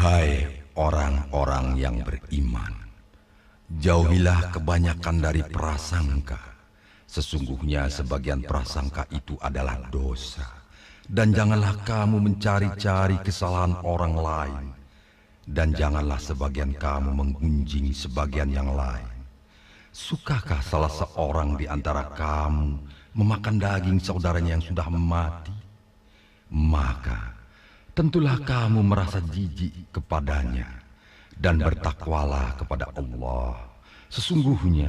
Hai orang-orang yang beriman, jauhilah kebanyakan dari prasangka. Sesungguhnya sebagian prasangka itu adalah dosa. Dan janganlah kamu mencari-cari kesalahan orang lain. Dan janganlah sebagian kamu menggunjing sebagian yang lain. Sukakah salah seorang di antara kamu memakan daging saudaranya yang sudah mati? Maka tentulah kamu merasa jijik kepadanya. Dan bertakwalah kepada Allah. Sesungguhnya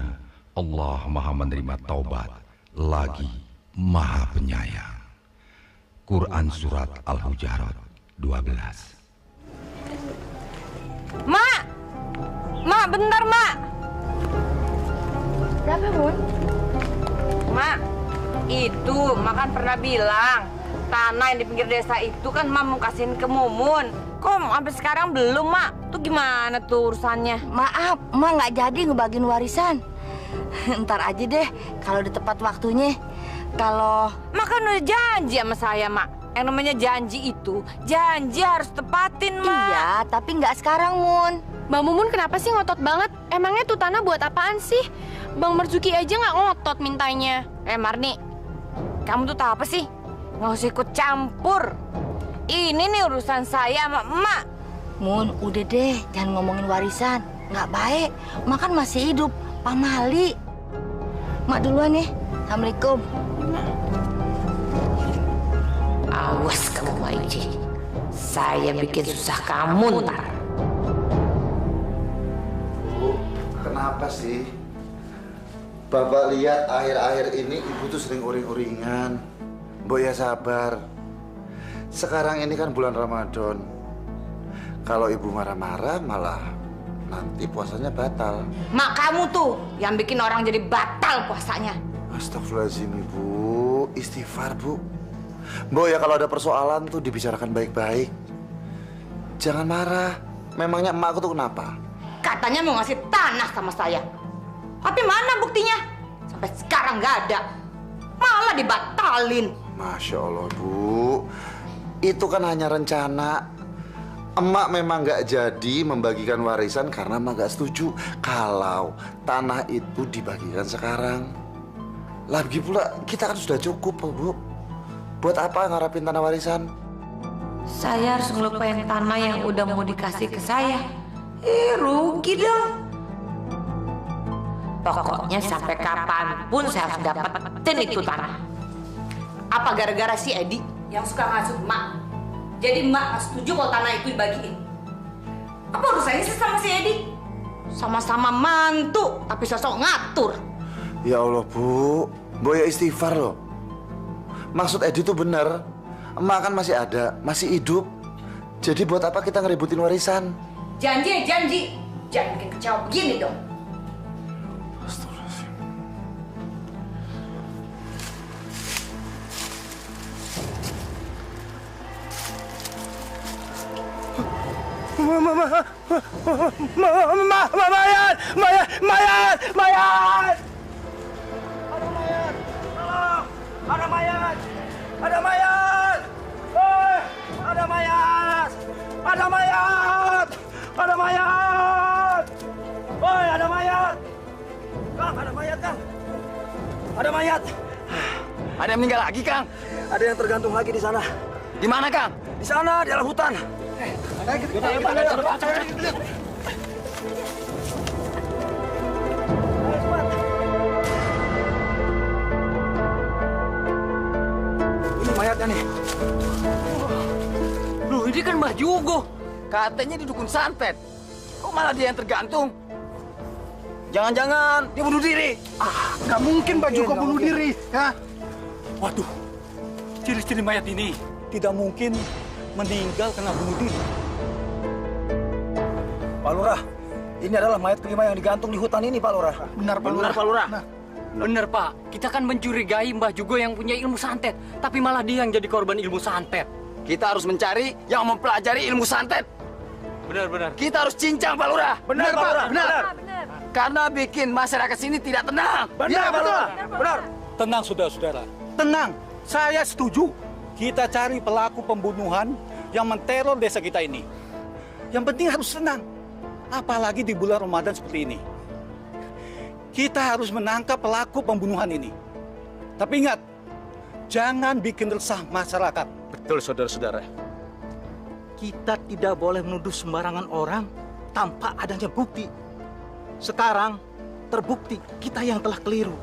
Allah Maha menerima taubat lagi Maha penyayang. Quran Surat Al-Hujarat 12. Mak! Mak, bentar, Mak! Kenapa, Mun? Mak, itu Mak kan pernah bilang tanah yang di pinggir desa itu kan Mak mau kasihin ke Mumun. Kok sampai sekarang belum, Mak? Tuh gimana tuh urusannya? Maaf, Mak nggak jadi ngebagiin warisan. Ntar aja deh, kalau udah tepat waktunya. Kalau Mak kan udah janji sama saya, Mak. Yang namanya janji itu, janji harus tepatin, Mak. iya, tapi nggak sekarang, Mun. Bang Mumun kenapa sih ngotot banget? Emangnya tuh tanah buat apaan sih? Bang Marzuki aja nggak ngotot mintanya. Marni, kamu tuh tahu apa sih? Nggak usah ikut campur. Ini nih urusan saya sama emak. Mun, udah deh, jangan ngomongin warisan. Nggak baik, Mak kan masih hidup. Pamali. Mak duluan nih. Assalamualaikum. Awas kamu, Maiji. Saya bikin susah kamu ntar. Bu, kenapa sih? Bapak lihat akhir-akhir ini ibu tuh sering uring-uringan. Mbok ya sabar. Sekarang ini kan bulan Ramadan. Kalau ibu marah-marah malah nanti puasanya batal. Mak kamu tuh yang bikin orang jadi batal puasanya. Astagfirullahaladzim ibu, istighfar bu. Mbok ya kalau ada persoalan tuh dibicarakan baik-baik. Jangan marah. Memangnya emakku tuh kenapa? Katanya mau ngasih tanah sama saya. Tapi mana buktinya? Sampai sekarang nggak ada. Malah dibatalin. Masya Allah bu, itu kan hanya rencana. Emak memang nggak jadi membagikan warisan karena emak nggak setuju kalau tanah itu dibagikan sekarang. Lagi pula kita kan sudah cukup bu. Buat apa ngarapin tanah warisan? Saya harus ngelupain tanah yang udah mau dikasih ke saya. Rugi dong. Pokoknya sampai kapanpun saya harus dapetin itu tanah. Apa gara-gara si Edi yang suka ngasuh emak? Jadi emak nggak setuju kalau tanah itu dibagiin. Apa urusannya sih sama si Edi? Sama-sama mantu, tapi sosok ngatur. Ya Allah bu, Boya istighfar loh. Maksud Edi tuh benar. Emak kan masih ada, masih hidup. Jadi buat apa kita ngeributin warisan? Janji, janji. Jangan bikin kecewa begini dong. Astagfirullahaladzim. Mayat! Mayat! Mayat! Mayat! Ada mayat! Tolong! Ada mayat! Ada mayat! Hei! Ada mayat! Ada mayat! Ada mayat! Hei! Ada mayat! Kang, ada mayat, Kang! Ada mayat! Ada yang meninggal lagi, Kang? Ada yang tergantung lagi di sana. Di mana, Kang? Di sana, di dalam hutan. Ini mayatnya nih. Loh, ini kan Mbah Jugo. Katanya di dukun santet. Kok malah dia yang tergantung? Jangan-jangan dia bunuh diri. Nggak mungkin Mbak Jugo bunuh diri. Ya. Waduh, ciri-ciri mayat ini tidak mungkin meninggal karena bunuh diri. Pak Lurah, ini adalah mayat kelima yang digantung di hutan ini, Pak Lurah. Benar, Pak Lurah. Benar, Pak Lurah. Nah, Bener, Pak. Kita kan mencurigai Mbah Jugo yang punya ilmu santet. Tapi malah dia yang jadi korban ilmu santet. Kita harus mencari yang mempelajari ilmu santet. Benar. Kita harus cincang, Pak Lurah. benar, Pak Lurah. Benar. Karena bikin masyarakat sini tidak tenang. Benar, Pak Lurah. Benar. Tenang, saudara-saudara. Tenang. Saya setuju. Kita cari pelaku pembunuhan yang menteror desa kita ini. Yang penting harus tenang. Apalagi di bulan Ramadan seperti ini. Kita harus menangkap pelaku pembunuhan ini. Tapi ingat, jangan bikin resah masyarakat. Betul, saudara-saudara. Kita tidak boleh menuduh sembarangan orang tanpa adanya bukti. Sekarang terbukti kita yang telah keliru.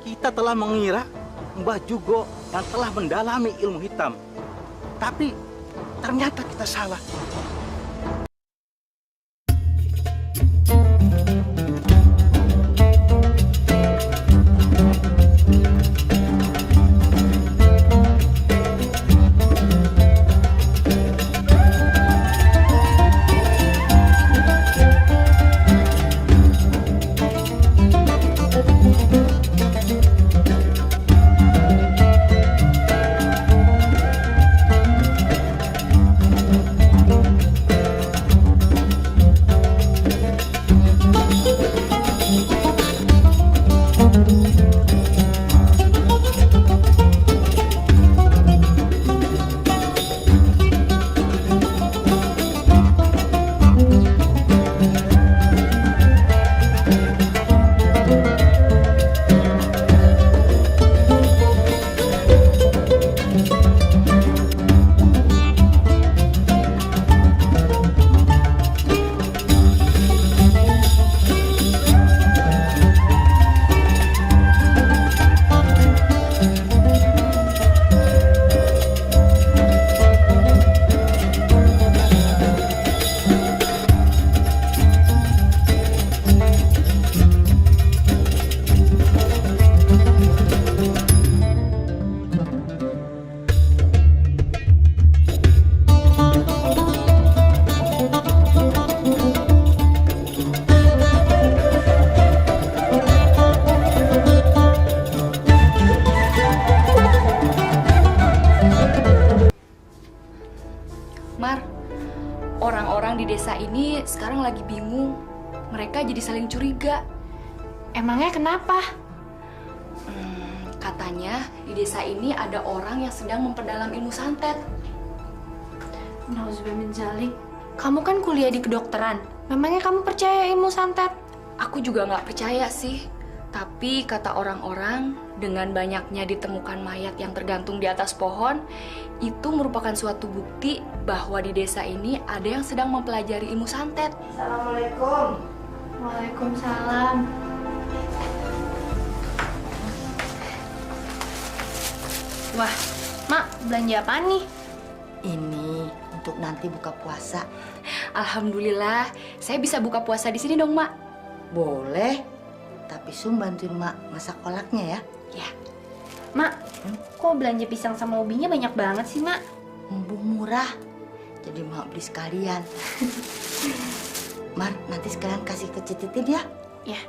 Kita telah mengira Mbah Jugo yang telah mendalami ilmu hitam. Tapi ternyata kita salah. Mar, orang-orang di desa ini sekarang lagi bingung. Mereka jadi saling curiga. Emangnya kenapa? Katanya di desa ini ada orang yang sedang memperdalam ilmu santet. Nauzubillah min dzalik. Kamu kan kuliah di kedokteran. Memangnya kamu percaya ilmu santet? Aku juga nggak percaya sih. Tapi kata orang-orang, dengan banyaknya ditemukan mayat yang tergantung di atas pohon, itu merupakan suatu bukti bahwa di desa ini ada yang sedang mempelajari ilmu santet. Assalamualaikum. Waalaikumsalam. Wah, Mak, belanja apa nih? Ini untuk nanti buka puasa. Alhamdulillah, saya bisa buka puasa di sini dong, Mak. Boleh, tapi Sum bantuin Mak masak kolaknya ya. Ya. Mak, kok belanja pisang sama ubinya banyak banget sih, Mak? Mumpung murah, jadi Mak beli sekalian. Mar, nanti sekalian kasih ke Cititin ya. Ya.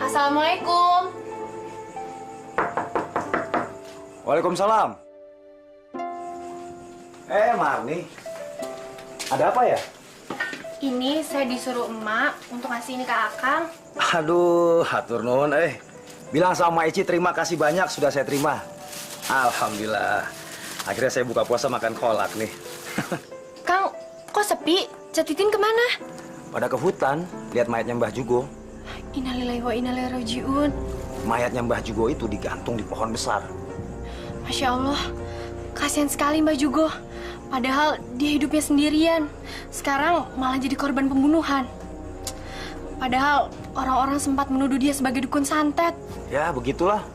Assalamualaikum. Waalaikumsalam. Marni. Ada apa ya? Ini saya disuruh emak untuk ngasih ini ke Akang. Aduh, hatur nuhun Bilang sama Ici terima kasih banyak sudah saya terima. Alhamdulillah. Akhirnya saya buka puasa makan kolak nih. Kang, kok sepi? Cetitin kemana? Pada ke hutan, lihat mayatnya Mbah Jugo. Innalillahi wa inna ilaihi raji'un. Mayatnya Mbah Jugo itu digantung di pohon besar. Masya Allah, kasihan sekali Mbah Jugo. Padahal dia hidupnya sendirian. Sekarang malah jadi korban pembunuhan. Padahal orang-orang sempat menuduh dia sebagai dukun santet. Ya, begitulah.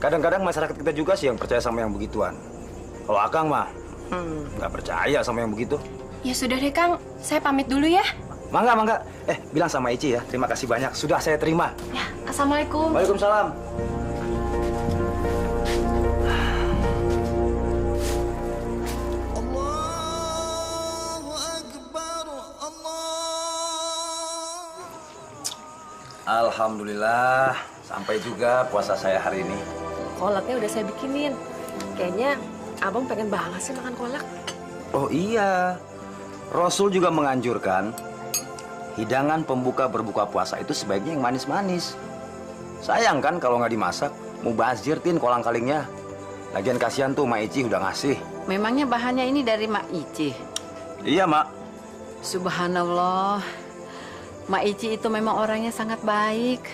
Kadang-kadang masyarakat kita juga sih yang percaya sama yang begituan. Kalau Akang mah, nggak percaya sama yang begitu. Ya sudah deh Kang, saya pamit dulu ya. Mangga, mangga. Bilang sama Ici ya, terima kasih banyak. Sudah saya terima. Ya, Assalamualaikum. Waalaikumsalam. Alhamdulillah, sampai juga puasa saya hari ini. Kolaknya udah saya bikinin. Kayaknya abang pengen banget sih makan kolak. Oh iya, Rasul juga menganjurkan hidangan pembuka berbuka puasa itu sebaiknya yang manis-manis. Sayang kan kalau nggak dimasak, Mubazir, Tin, kolang-kalingnya. Lagian kasihan tuh, Mak Ici udah ngasih. Memangnya bahannya ini dari Mak Ici? Iya, Mak. Subhanallah. Mak Ici itu memang orangnya sangat baik.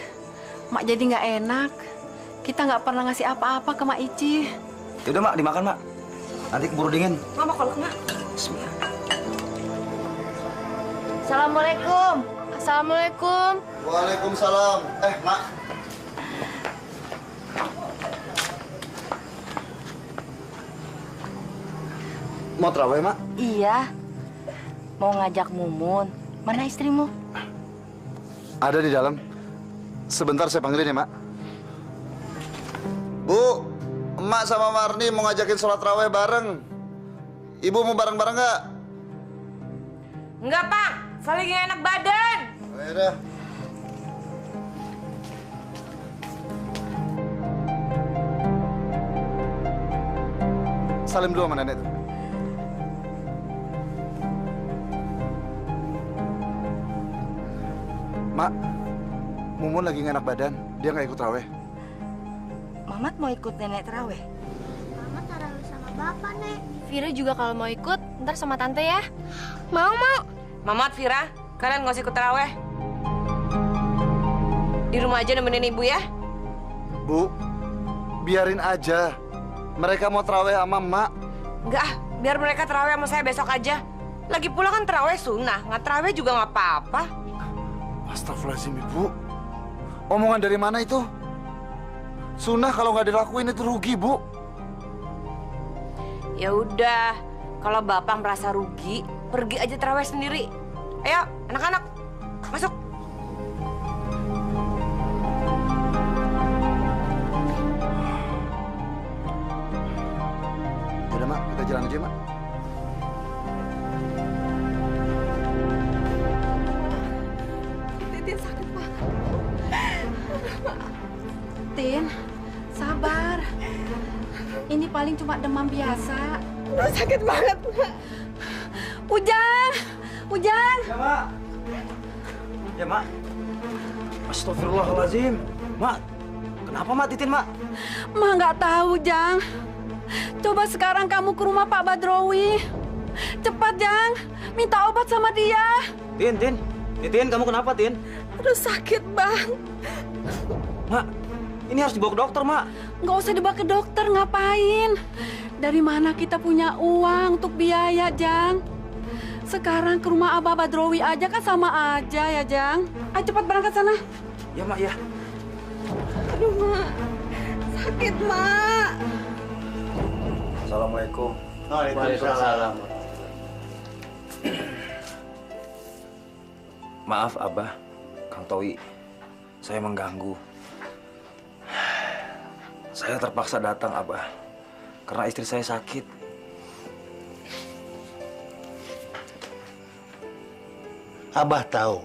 Mak jadi nggak enak. Kita nggak pernah ngasih apa-apa ke Mak Ici. Yaudah, Mak, dimakan, Mak. Nanti keburu dingin. Mama kalau kena. Bismillah. Assalamualaikum. Assalamualaikum. Waalaikumsalam. Mak. Mau terawih, Mak? Iya. Mau ngajak Mumun. Mana istrimu? Ada di dalam. Sebentar saya panggilin ya, Mak. Bu, Emak sama Marni mau ngajakin sholat raweh bareng. Ibu mau bareng-bareng nggak? Enggak, Pak. Saling gak enak badan. Ya udah. Salim dulu sama nenek tuh. Mak, Mumun lagi nggak enak badan. Dia nggak ikut raweh. Mamat mau ikut nenek terawih. Mama tarawih sama bapak, Nek. Vira juga kalau mau ikut, ntar sama tante ya. Mau. Mamat, Vira, kalian nggak usah ikut terawih. Di rumah aja nemenin ibu ya. Bu, biarin aja. Mereka mau terawih sama Mak. Enggak, biar mereka terawih sama saya besok aja. Lagi pula kan terawih sunnah, nggak terawih juga nggak apa-apa. Astagfirullahaladzim, Ibu. Omongan dari mana itu? Sunnah kalau nggak dilakuin itu rugi, Bu. Ya udah, kalau bapak merasa rugi, pergi aja terawih sendiri. Ayo, anak-anak, masuk. Yaudah, Mak, kita jalan aja, Mak. Tin sakit banget. Tin, sabar. Ini paling cuma demam biasa. Sakit banget. Ujang! Ya, Mak. Ya, Mak. Astagfirullahaladzim. Mak, kenapa, Mak, Titin, Mak? Mak nggak tahu, Jang. Coba sekarang kamu ke rumah Pak Badrowi. Cepat, Jang. Minta obat sama dia. Tin. Titin, kamu kenapa, Tin? Aduh, sakit, Bang. Mak, ini harus dibawa ke dokter, Mak. Nggak usah dibawa ke dokter, ngapain? Dari mana kita punya uang untuk biaya, Jang? Sekarang ke rumah Abah Badrowi aja kan sama aja ya, Jang. Ayo cepat berangkat sana. Ya, Mak, ya. Aduh, Mak. Sakit, Mak. Assalamualaikum. Waalaikumsalam. Maaf, Abah, Kang Toi. Saya mengganggu. Saya terpaksa datang, Abah. Karena istri saya sakit. Abah tahu,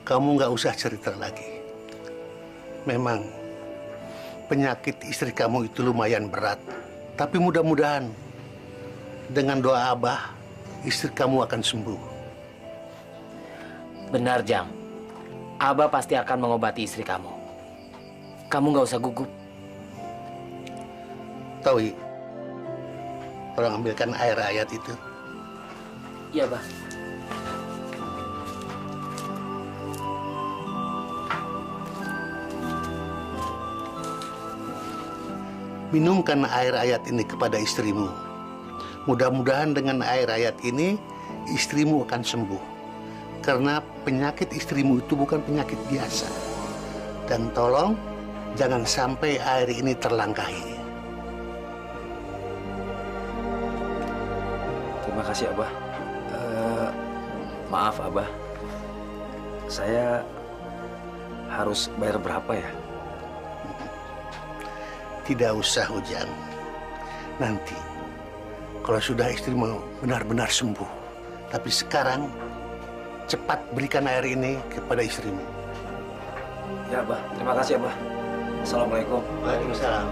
kamu nggak usah cerita lagi. Memang penyakit istri kamu itu lumayan berat. Tapi mudah-mudahan dengan doa Abah, istri kamu akan sembuh. Benar, Jang. Abah pasti akan mengobati istri kamu. Kamu nggak usah gugup. Tahu, orang ambilkan air ayat itu. Iya, Bah. Minumkan air ayat ini kepada istrimu. Mudah-mudahan dengan air ayat ini, istrimu akan sembuh. Karena penyakit istrimu itu bukan penyakit biasa. Dan tolong, jangan sampai air ini terlangkahi. Terima kasih, Abah. Maaf, Abah. Saya harus bayar berapa ya? Tidak usah, Ujang. Nanti, kalau sudah istrimu benar-benar sembuh. Tapi sekarang, cepat berikan air ini kepada istrimu. Ya, Abah. Terima kasih, Abah. Assalamualaikum. Waalaikumsalam.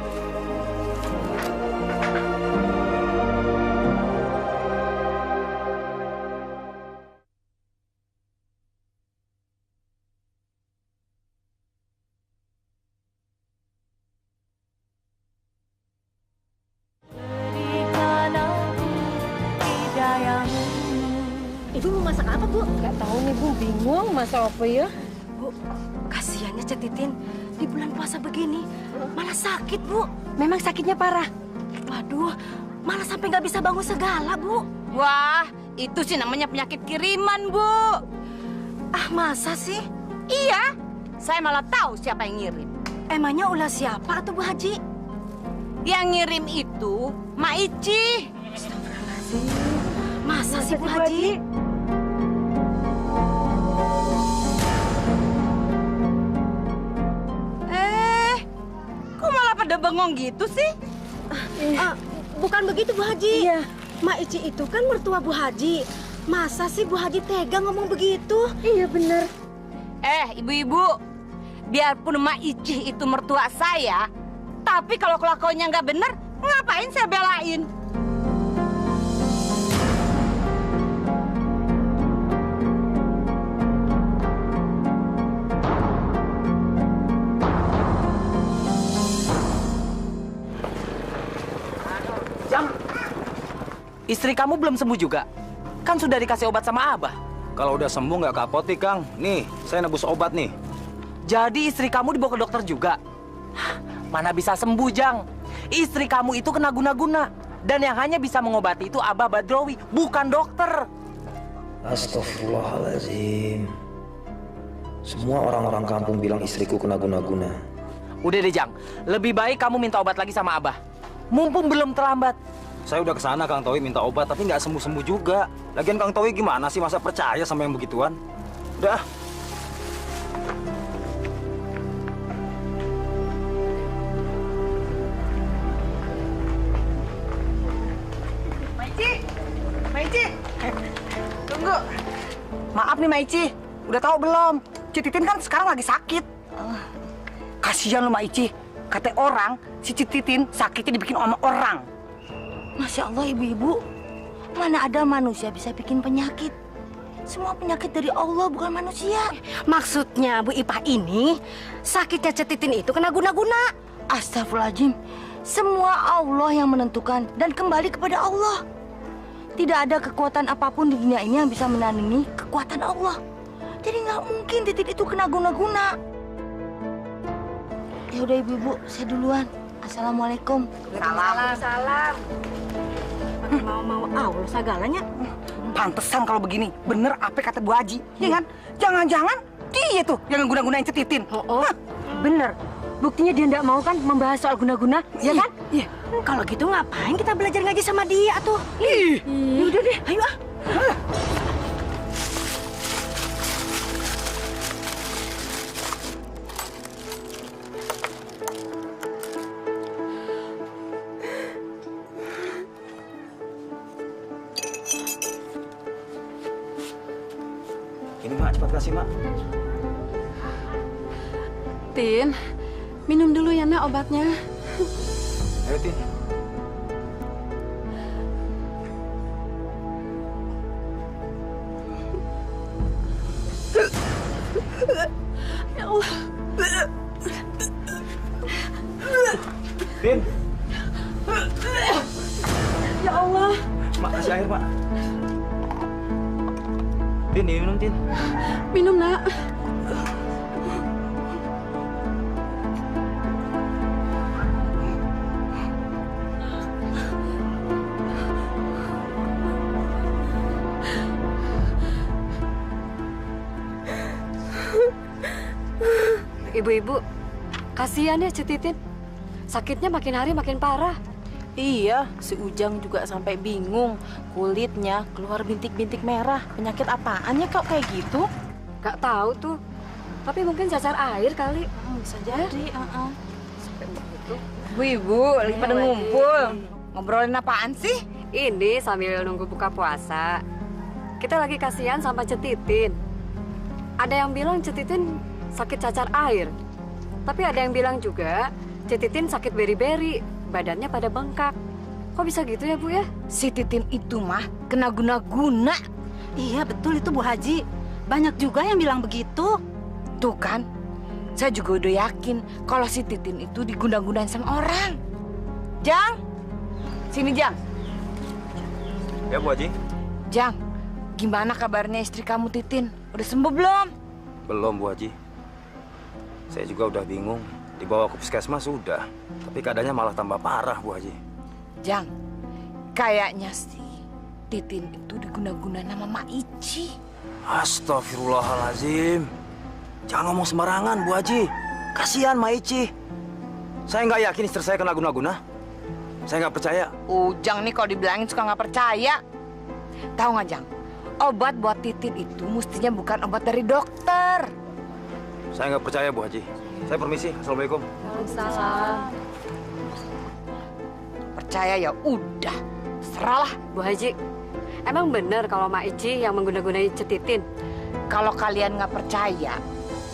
Bu bingung masa apa ya? Bu, kasihannya Cetitin di bulan puasa begini malah sakit, Bu. Memang sakitnya parah? Waduh, malah sampai nggak bisa bangun segala, Bu. Wah, itu sih namanya penyakit kiriman, Bu. Ah, masa sih? Iya, saya malah tahu siapa yang ngirim. Emangnya ulah siapa atau Bu Haji? Yang ngirim itu Mak Ici. Astagfirullahaladzim. Masa sih Bu Haji? Kok malah pada bengong gitu sih? Bukan begitu Bu Haji. Iya. Mak Ici itu kan mertua Bu Haji. Masa sih Bu Haji tega ngomong begitu? Iya bener. Ibu-ibu, biarpun Mak Ici itu mertua saya, tapi kalau kelakuannya nggak bener, ngapain saya belain? Jang, istri kamu belum sembuh juga? Kan sudah dikasih obat sama Abah. Kalau udah sembuh nggak ke apotek, Kang. Nih, saya nebus obat nih. Jadi istri kamu dibawa ke dokter juga? Mana bisa sembuh, Jang? Istri kamu itu kena guna-guna. Dan yang hanya bisa mengobati itu Abah Badrowi, bukan dokter. Astagfirullahaladzim. Semua orang-orang kampung bilang istriku kena guna-guna. Udah deh, Jang. Lebih baik kamu minta obat lagi sama Abah. Mumpung belum terlambat. Saya udah kesana, Kang Towi minta obat, tapi nggak sembuh-sembuh juga. Lagian Kang Towi gimana sih, masa percaya sama yang begituan? Udah. Maici, tunggu. Maaf nih Maici, udah tahu belum? Cititin kan sekarang lagi sakit. Kasihan lo Maici, kata orang si Cititin sakitnya dibikin sama orang. Masya Allah ibu-ibu, mana ada manusia bisa bikin penyakit? Semua penyakit dari Allah, bukan manusia. Maksudnya Bu Ipah ini, sakitnya Cetitin itu kena guna-guna. Astagfirullahaladzim, semua Allah yang menentukan dan kembali kepada Allah. Tidak ada kekuatan apapun di dunia ini yang bisa menandingi kekuatan Allah. Jadi nggak mungkin Titin itu kena guna-guna. Ya udah ibu-ibu, saya duluan. Assalamualaikum. Salam. Mau Allah segalanya. Pantesan kalau begini, bener apa kata Bu Haji, ya kan? Jangan-jangan dia tuh yang guna-gunain Cetitin. Oh, bener. Buktinya dia nggak mau kan membahas soal guna-guna, ya kan? Iya. Kalau gitu ngapain kita belajar ngaji sama dia tuh? Udah deh, ayo ah. Ini Mak, cepat kasih Mak. Tin, minum dulu ya nak obatnya. Ayo Tin. Ya Allah. Tin. Ya Allah. Mak, kasih air Mak. Tin, minum Tin. Minum nak. Ibu-ibu, kasihan ya Cetitin. Sakitnya makin hari makin parah. Iya, si Ujang juga sampai bingung. Kulitnya keluar bintik-bintik merah. Penyakit apaan ya kok kayak gitu? Gak tahu tuh. Tapi mungkin cacar air kali. Bisa jadi, Sampai begitu. Bu-ibu, lagi pada ngumpul. Ngobrolin apaan sih? Ini sambil nunggu buka puasa. Kita lagi kasihan sama Cetitin. Ada yang bilang Cetitin sakit cacar air. Tapi ada yang bilang juga Cetitin sakit beri-beri. Badannya pada bengkak. Kok bisa gitu ya Bu ya? Si Titin itu mah kena guna-guna. Iya betul itu Bu Haji. Banyak juga yang bilang begitu. Tuh kan, saya juga udah yakin kalau si Titin itu diguna-gunain sama orang. Jang, sini Jang. Ya Bu Haji. Jang, gimana kabarnya istri kamu Titin? Udah sembuh belum? Belum, Bu Haji. Saya juga udah bingung. Dibawa ke puskesmas sudah, tapi keadaannya malah tambah parah, Bu Haji. Jang, kayaknya sih Titin itu diguna-gunain nama Mak Ici. Astagfirullahaladzim. Jangan ngomong sembarangan, Bu Haji. Kasihan Mak Ici. Saya nggak yakin istri saya kena guna-guna. Saya nggak percaya. Ujang nih kalau dibilangin suka nggak percaya. Tahu nggak, Jang? Obat buat Titin itu mestinya bukan obat dari dokter. Saya nggak percaya, Bu Haji. Saya permisi. Assalamualaikum. Waalaikumsalam. Percaya ya udah, seralah. Bu Haji, emang benar kalau Mak Ici yang mengguna-gunai Cetitin? Kalau kalian nggak percaya,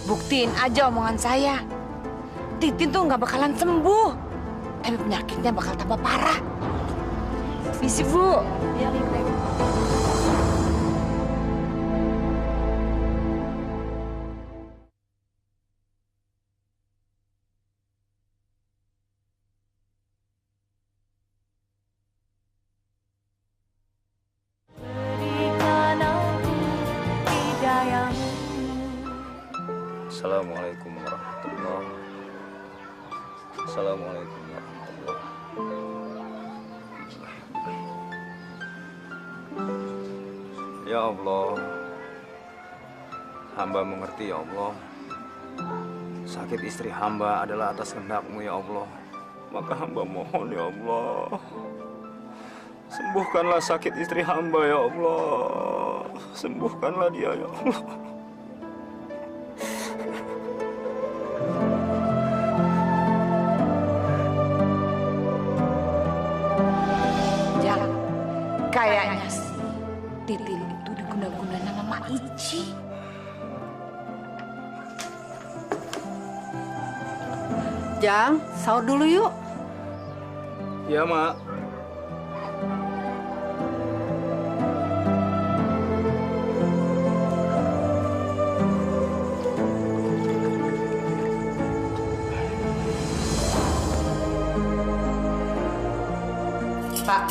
buktiin aja omongan saya. Titin tuh nggak bakalan sembuh, tapi penyakitnya bakal tambah parah. Misi, Bu. Iya, Librek. Assalamualaikum warahmatullahi wabarakatuh. Assalamualaikum warahmatullahi wabarakatuh. Ya Allah, hamba mengerti ya Allah. Sakit istri hamba adalah atas kehendak-Mu ya Allah. Maka hamba mohon ya Allah, sembuhkanlah sakit istri hamba ya Allah. Sembuhkanlah dia ya Allah. Kayaknya sih Titin itu diguna-gunain nama Mak Ici. Jang, sahur dulu yuk. Ya, Mak. Pak,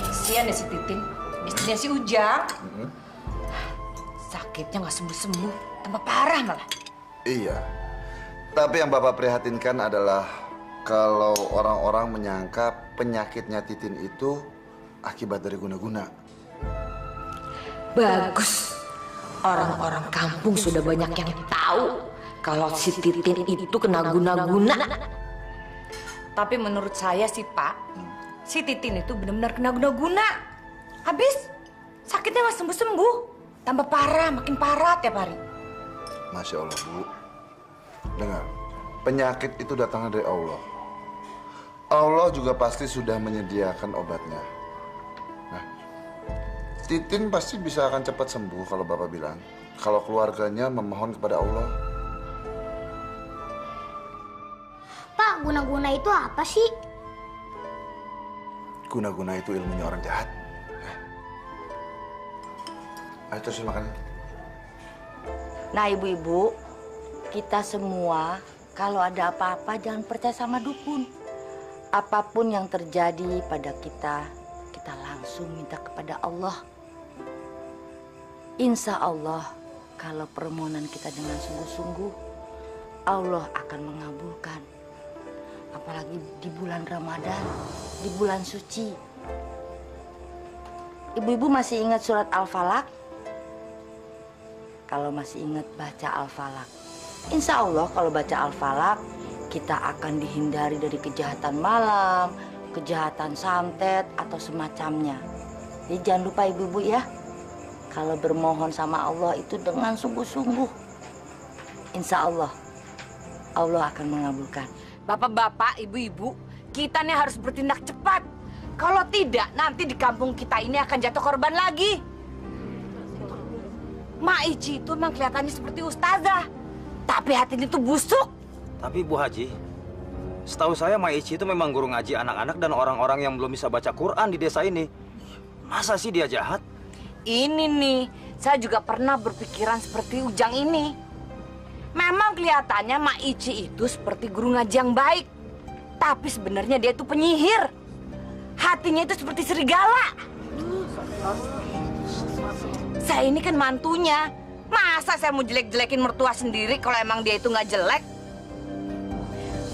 kasihan ya si Titin, istrinya si Ujang. Sakitnya nggak sembuh-sembuh, tambah parah malah. Iya. Tapi yang Bapak prihatinkan adalah kalau orang-orang menyangka penyakitnya Titin itu akibat dari guna-guna. Bagus. Orang-orang kampung sudah banyak yang tahu kalau si Titin itu kena guna-guna. Tapi menurut saya sih, Pak, si Titin itu benar-benar kena guna-guna. Habis sakitnya nggak sembuh-sembuh, tambah parah, makin parah tiap hari. Masya Allah, Bu. Dengar, penyakit itu datangnya dari Allah. Allah juga pasti sudah menyediakan obatnya. Nah, Titin pasti bisa akan cepat sembuh kalau Bapak bilang. Kalau keluarganya memohon kepada Allah. Pak, guna-guna itu apa sih? Guna-guna itu ilmunya orang jahat. Ayo terusin makan. Nah, ibu-ibu, kita semua kalau ada apa-apa jangan percaya sama dukun. Apapun yang terjadi pada kita, kita langsung minta kepada Allah. Insya Allah, kalau permohonan kita dengan sungguh-sungguh, Allah akan mengabulkan. Apalagi di bulan Ramadan, di bulan suci. Ibu-ibu masih ingat surat Al-Falaq? Kalau masih ingat baca Al-Falaq. Insya Allah kalau baca Al-Falaq, kita akan dihindari dari kejahatan malam, kejahatan santet, atau semacamnya. Jadi jangan lupa ibu-ibu ya, kalau bermohon sama Allah itu dengan sungguh-sungguh. Insya Allah, Allah akan mengabulkan. Bapak-bapak, ibu-ibu, kita nih harus bertindak cepat. Kalau tidak, nanti di kampung kita ini akan jatuh korban lagi. Mak Ici itu memang kelihatannya seperti ustazah, tapi hatinya itu busuk. Tapi Bu Haji, setahu saya Mak Ici itu memang guru ngaji anak-anak dan orang-orang yang belum bisa baca Quran di desa ini. Masa sih dia jahat? Ini nih, saya juga pernah berpikiran seperti Ujang ini. Memang kelihatannya Mak Ici itu seperti guru ngaji yang baik, tapi sebenarnya dia itu penyihir. Hatinya itu seperti serigala. Saya ini kan mantunya, Masa saya mau jelek-jelekin mertua sendiri kalau emang dia itu nggak jelek?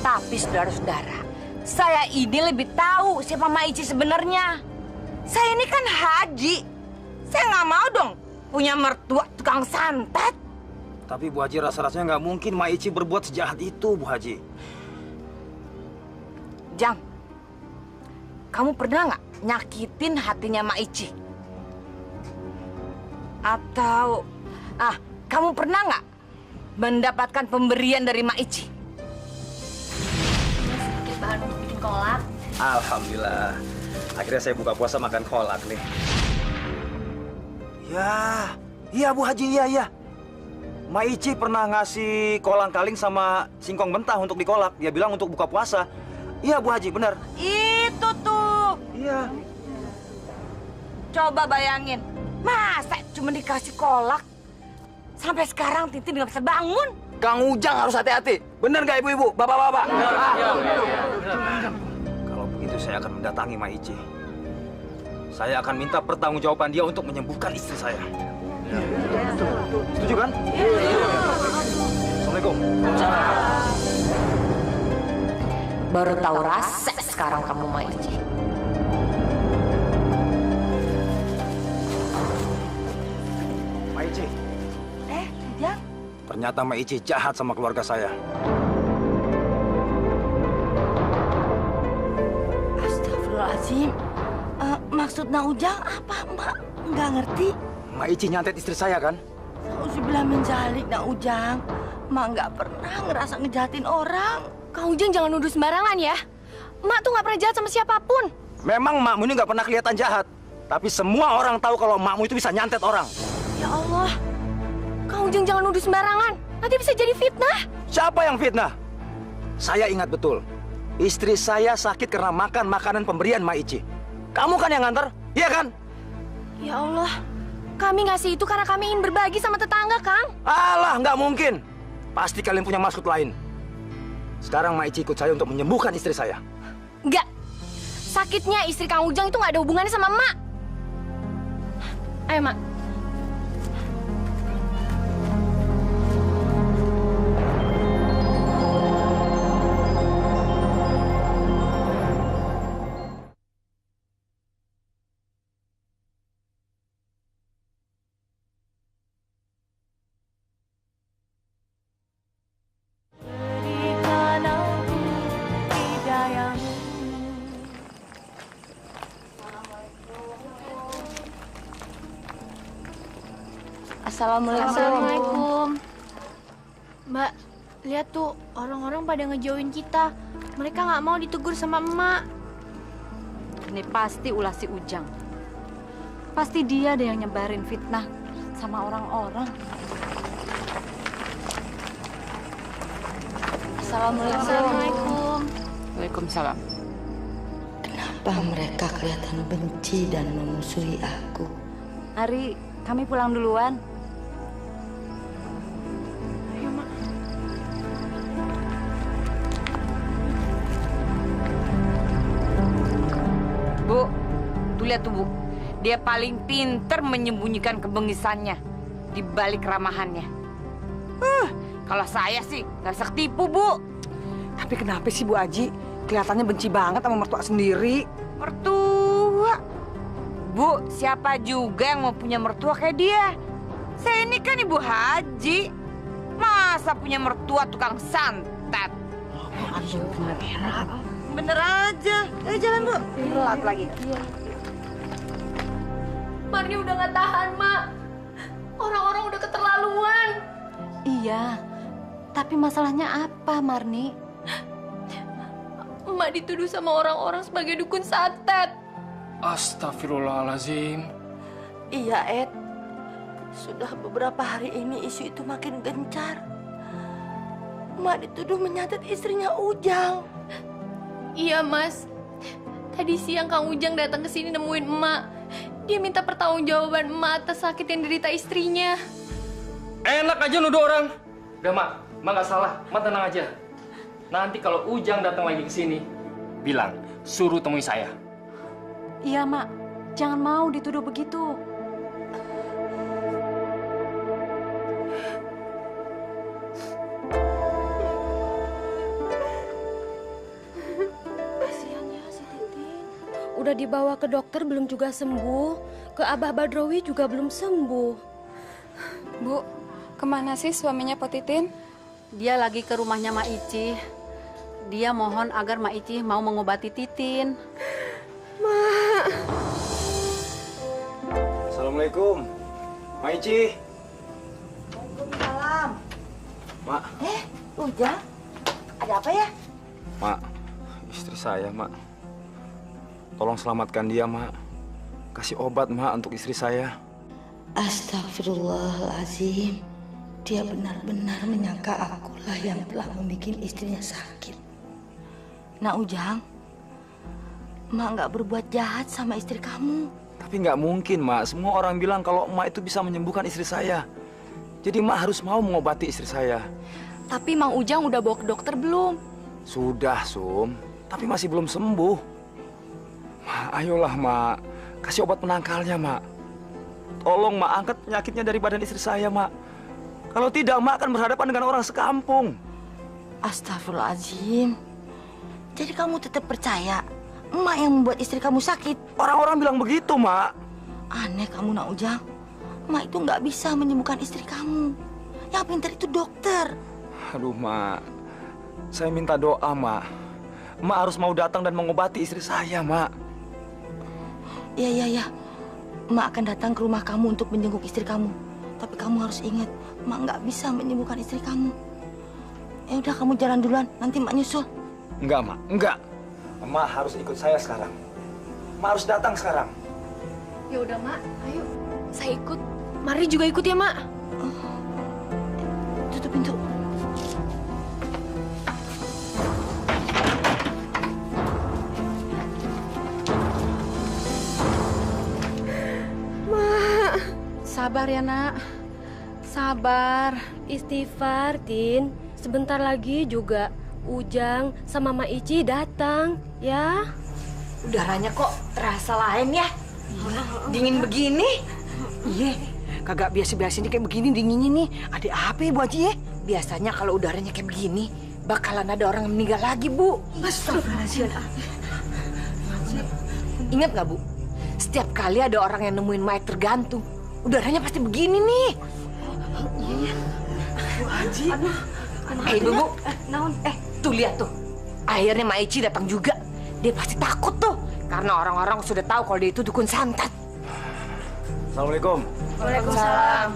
Tapi saudara-saudara, saya ini lebih tahu siapa Ma Ici sebenarnya. Saya ini kan haji. Saya nggak mau dong punya mertua tukang santet. Tapi Bu Haji, rasa-rasanya nggak mungkin Ma Ici berbuat sejahat itu, Bu Haji. Jang, kamu pernah nggak nyakitin hatinya Ma Ici? Atau, kamu pernah nggak mendapatkan pemberian dari Ma Ici? Sedikit bahan untuk bikin kolak. Alhamdulillah. Akhirnya saya buka puasa makan kolak nih. Ya, iya Bu Haji, iya. Ma Ici pernah ngasih kolang-kaling sama singkong mentah untuk dikolak. Dia bilang untuk buka puasa. Iya Bu Haji, benar. Itu tuh. Iya. Coba bayangin, masa cuma dikasih kolak? Sampai sekarang Titin nggak bisa bangun. Kang Ujang harus hati-hati. Bener nggak ibu-ibu, bapak-bapak? Kalau begitu saya akan mendatangi Ma Ici. Saya akan minta pertanggungjawaban dia untuk menyembuhkan istri saya. Setuju kan? Assalamualaikum. Baru tahu rasa sekarang kamu Ma Ici. Ma Ici. Jang. Ternyata Ma Ici jahat sama keluarga saya. Astagfirullahaladzim. Maksudnya Ujang apa, Mbak? Nggak ngerti. Ma Ici nyantet istri saya kan? Uzubillah min zalik, Nak Ujang. Mak nggak pernah ngerasa ngejahatin orang. Kang Ujang jangan nuduh sembarangan ya. Mak tuh nggak pernah jahat sama siapapun. Memang makmu ini nggak pernah kelihatan jahat. Tapi semua orang tahu kalau makmu itu bisa nyantet orang. Ya Allah. Kang Ujang jangan nuduh sembarangan. Nanti bisa jadi fitnah. Siapa yang fitnah? Saya ingat betul. Istri saya sakit karena makan makanan pemberian Ma Ici. Kamu kan yang nganter, iya kan? Ya Allah. Kami ngasih itu karena kami ingin berbagi sama tetangga, Kang. Alah, nggak mungkin. Pasti kalian punya maksud lain. Sekarang Ma Ici ikut saya untuk menyembuhkan istri saya. Enggak. Sakitnya istri Kang Ujang itu nggak ada hubungannya sama Mak. Ayo, Mak. Assalamualaikum. Mbak, lihat tuh orang-orang pada ngejauhin kita. Mereka nggak mau ditegur sama emak. Ini pasti ulah si Ujang. Pasti dia deh yang nyebarin fitnah sama orang-orang. Assalamualaikum. Waalaikumsalam. Kenapa mereka kelihatan benci dan memusuhi aku? Ari, kami pulang duluan. Ayo, Mak. Bu, tuh lihat tuh Bu. Dia paling pinter menyembunyikan kebengisannya di balik ramahannya. Kalau saya sih nggak bisa ketipu, Bu. Tapi kenapa sih Bu Aji? Kelihatannya benci banget sama mertua sendiri. Mertua? Bu, siapa juga yang mau punya mertua kayak dia? Saya ini kan Ibu Haji. Masa punya mertua tukang santet? Bener aja. Ayo jalan, Bu. Telat lagi. Marni udah nggak tahan, Mak. Orang-orang udah keterlaluan. Iya, tapi masalahnya apa, Marni? Emak dituduh sama orang-orang sebagai dukun santet. Astagfirullahalazim. Iya, Ed. Sudah beberapa hari ini isu itu makin gencar. Mak dituduh menyantet istrinya Ujang. Iya, Mas. Tadi siang Kang Ujang datang ke sini nemuin emak. Dia minta pertanggungjawaban emak atas sakit yang derita istrinya. Enak aja nuduh orang. Udah, Mak nggak salah. Mak tenang aja. Nanti kalau Ujang datang lagi ke sini, bilang suruh temui saya. Iya, Mak. Jangan mau dituduh begitu. udah dibawa ke dokter belum juga sembuh. Ke Abah Badrowi juga belum sembuh. Bu, kemana sih suaminya Potitin? Dia lagi ke rumahnya Mak Ici. Dia mohon agar Mak Ici mau mengobati Titin. Mak. Assalamualaikum, Mak Ici. Waalaikumsalam. Mak. Ujang, ada apa ya? Mak, istri saya, Mak. Tolong selamatkan dia, Mak. Kasih obat, Mak, untuk istri saya. Astagfirullahaladzim. Dia benar-benar menyangka akulah yang telah membuat istrinya sakit. Nah Ujang, Mak nggak berbuat jahat sama istri kamu. Tapi nggak mungkin, Mak. Semua orang bilang kalau Mak itu bisa menyembuhkan istri saya. Jadi Mak harus mau mengobati istri saya. Tapi Mang Ujang udah bawa ke dokter belum? Sudah, Sum. Tapi masih belum sembuh. Mak, ayolah, Mak. Kasih obat penangkalnya, Mak. Tolong, Mak, angkat penyakitnya dari badan istri saya, Mak. Kalau tidak, Mak akan berhadapan dengan orang sekampung. Astagfirullahaladzim. Jadi kamu tetap percaya Emak yang membuat istri kamu sakit? Orang-orang bilang begitu, Mak. Aneh kamu, Nak Ujang. Emak itu nggak bisa menyembuhkan istri kamu. Yang pintar itu dokter. Aduh, Mak. Saya minta doa, Mak. Mak harus mau datang dan mengobati istri saya, Mak. Iya. Emak akan datang ke rumah kamu untuk menjenguk istri kamu. Tapi kamu harus ingat, Emak nggak bisa menyembuhkan istri kamu. Ya udah, kamu jalan duluan. Nanti Emak nyusul. Enggak, Mak. Enggak. Emak harus ikut saya sekarang. Emak harus datang sekarang. Ya udah, Mak. Ayo. Saya ikut. Mari juga ikut ya, Mak. Tutup pintu. Mak. Sabar ya, Nak. Sabar. Istighfar, Tin. Sebentar lagi juga Ujang sama Mak Ici datang, ya. Udaranya kok terasa lain ya? Dingin begini? Iya, kagak biasa-biasa ini kayak begini dinginnya nih. Ada apa ya, Bu Haji ya? Biasanya kalau udaranya kayak begini, bakalan ada orang yang meninggal lagi, Bu. Astagfirullahaladzim. Ingat nggak, Bu? Setiap kali ada orang yang nemuin mayat tergantung, udaranya pasti begini nih. Iya. Bu Haji. Ibu, Bu. Tuh lihat tuh. Akhirnya Mak Ici datang juga. Dia pasti takut tuh. Karena orang-orang sudah tahu kalau dia itu dukun santet. Assalamualaikum. Waalaikumsalam.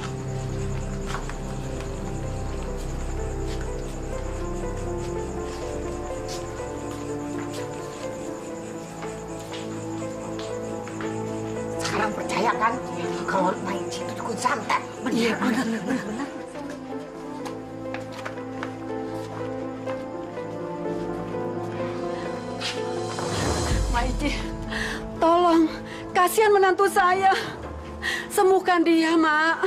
Sekarang percaya kan kalau Mak Ici itu dukun santet? Iya, benar. Mak Ici, tolong, kasihan menantu saya. Sembuhkan dia, Mak.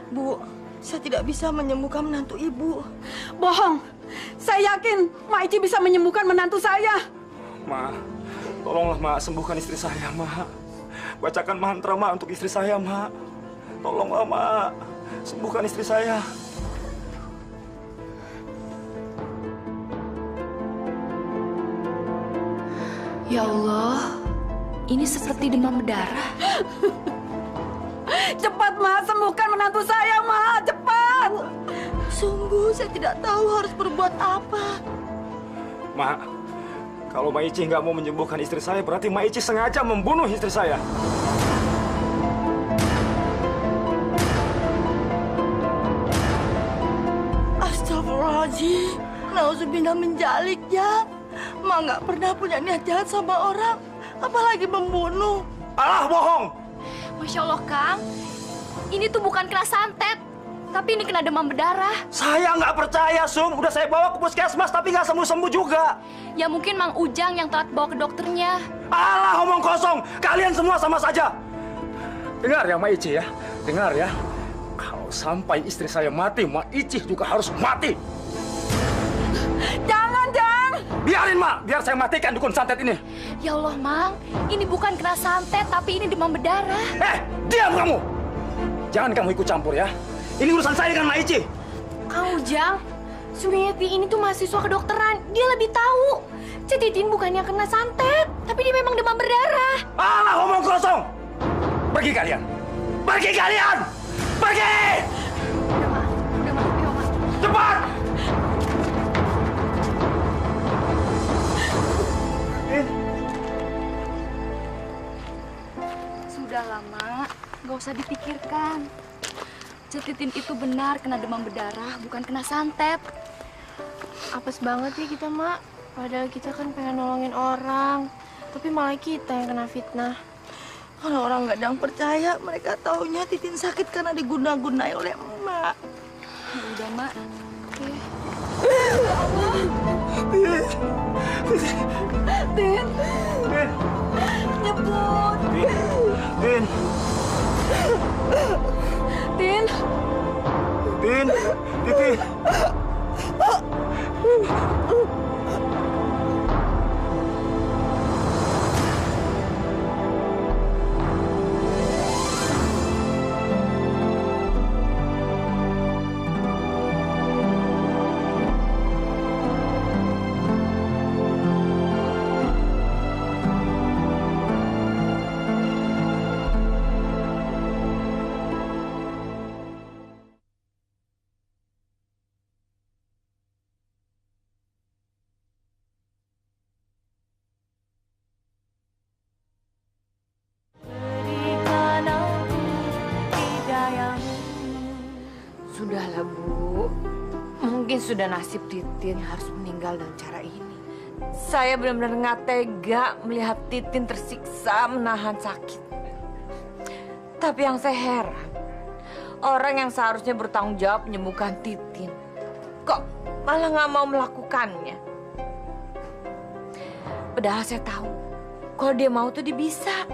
Bu, saya tidak bisa menyembuhkan menantu Ibu. Bohong. Saya yakin Mak Ici bisa menyembuhkan menantu saya. Ma, tolonglah, Ma, sembuhkan istri saya, Ma. Bacakan mantra, Ma, untuk istri saya, Ma. Tolonglah, Ma. Sembuhkan istri saya. Ya Allah, ini seperti demam berdarah. Cepat, Ma, sembuhkan menantu saya, Ma. Cepat. Sungguh, saya tidak tahu harus berbuat apa. Ma, kalau Ma Ici nggak mau menyembuhkan istri saya, berarti Ma Ici sengaja membunuh istri saya. Astagfirullahaladzim. Nauzubillah menjalik, ya. Mak nggak pernah punya niat jahat sama orang, apalagi membunuh. Alah, bohong! Masya Allah, Kang. Ini tuh bukan kena santet, tapi ini kena demam berdarah. Saya nggak percaya, Sum. Udah saya bawa ke puskesmas, tapi nggak sembuh-sembuh juga. Ya mungkin Mang Ujang yang telat bawa ke dokternya. Alah, omong kosong. Kalian semua sama saja. Dengar ya, Ma Ici ya. Dengar ya. Kalau sampai istri saya mati, Ma Ici juga harus mati. Jangan, Jang. Biarin, Ma. Biar saya matikan dukun santet ini. Ya Allah, Mang. Ini bukan kena santet, tapi ini demam berdarah. Diam kamu. Jangan kamu ikut campur ya. Ini urusan saya dengan Ma Ici. Kang Ujang, Sumiati ini tuh mahasiswa kedokteran. Dia lebih tahu. Cetitin bukannya kena santet, Tapi dia memang demam berdarah. Alah, ngomong kosong. Pergi kalian. Pergi kalian. Pergi. Cepat. Sudah lama, nggak usah dipikirkan. Cetitin itu benar kena demam berdarah, bukan kena santet. Apes banget ya kita, Mak. Padahal kita kan pengen nolongin orang. Tapi malah kita yang kena fitnah. Kalau orang nggak ada yang percaya, mereka taunya Titin sakit karena diguna-gunai oleh emak. Ya udah, Mak. Oke. Tin. Nyebut. Tin. Tin. Tin. Titin. Sudahlah, Bu. Mungkin sudah nasib Titin harus meninggal dengan cara ini. Saya benar-benar nggak tega melihat Titin tersiksa menahan sakit. Tapi yang saya heran, orang yang seharusnya bertanggung jawab menyembuhkan Titin, kok malah nggak mau melakukannya. Padahal saya tahu, kalau dia mau tuh dia bisa.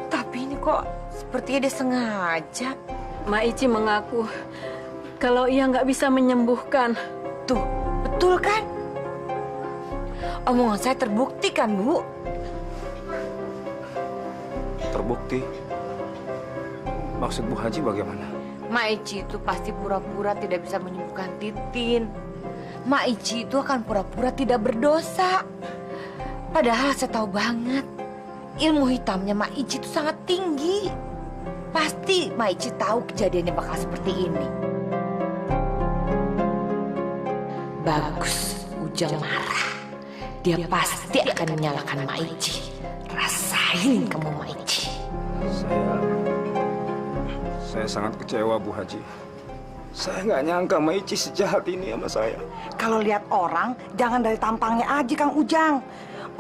Tapi ini kok sepertinya dia sengaja. Ma Ici mengaku kalau ia nggak bisa menyembuhkan. Tuh, betul kan? Omongan saya terbukti kan, Bu? Terbukti? Maksud Bu Haji bagaimana? Maici itu pasti pura-pura tidak bisa menyembuhkan Titin. Maici itu akan pura-pura tidak berdosa. Padahal saya tahu banget, ilmu hitamnya Maici itu sangat tinggi. Pasti Maici tahu kejadiannya bakal seperti ini. Bagus, Ujang marah. Dia pasti akan menyalahkan Maici. Rasain kamu, Maici. Saya sangat kecewa, Bu Haji. Saya nggak nyangka Maici sejahat ini sama saya. Kalau lihat orang, jangan dari tampangnya aja, Kang Ujang.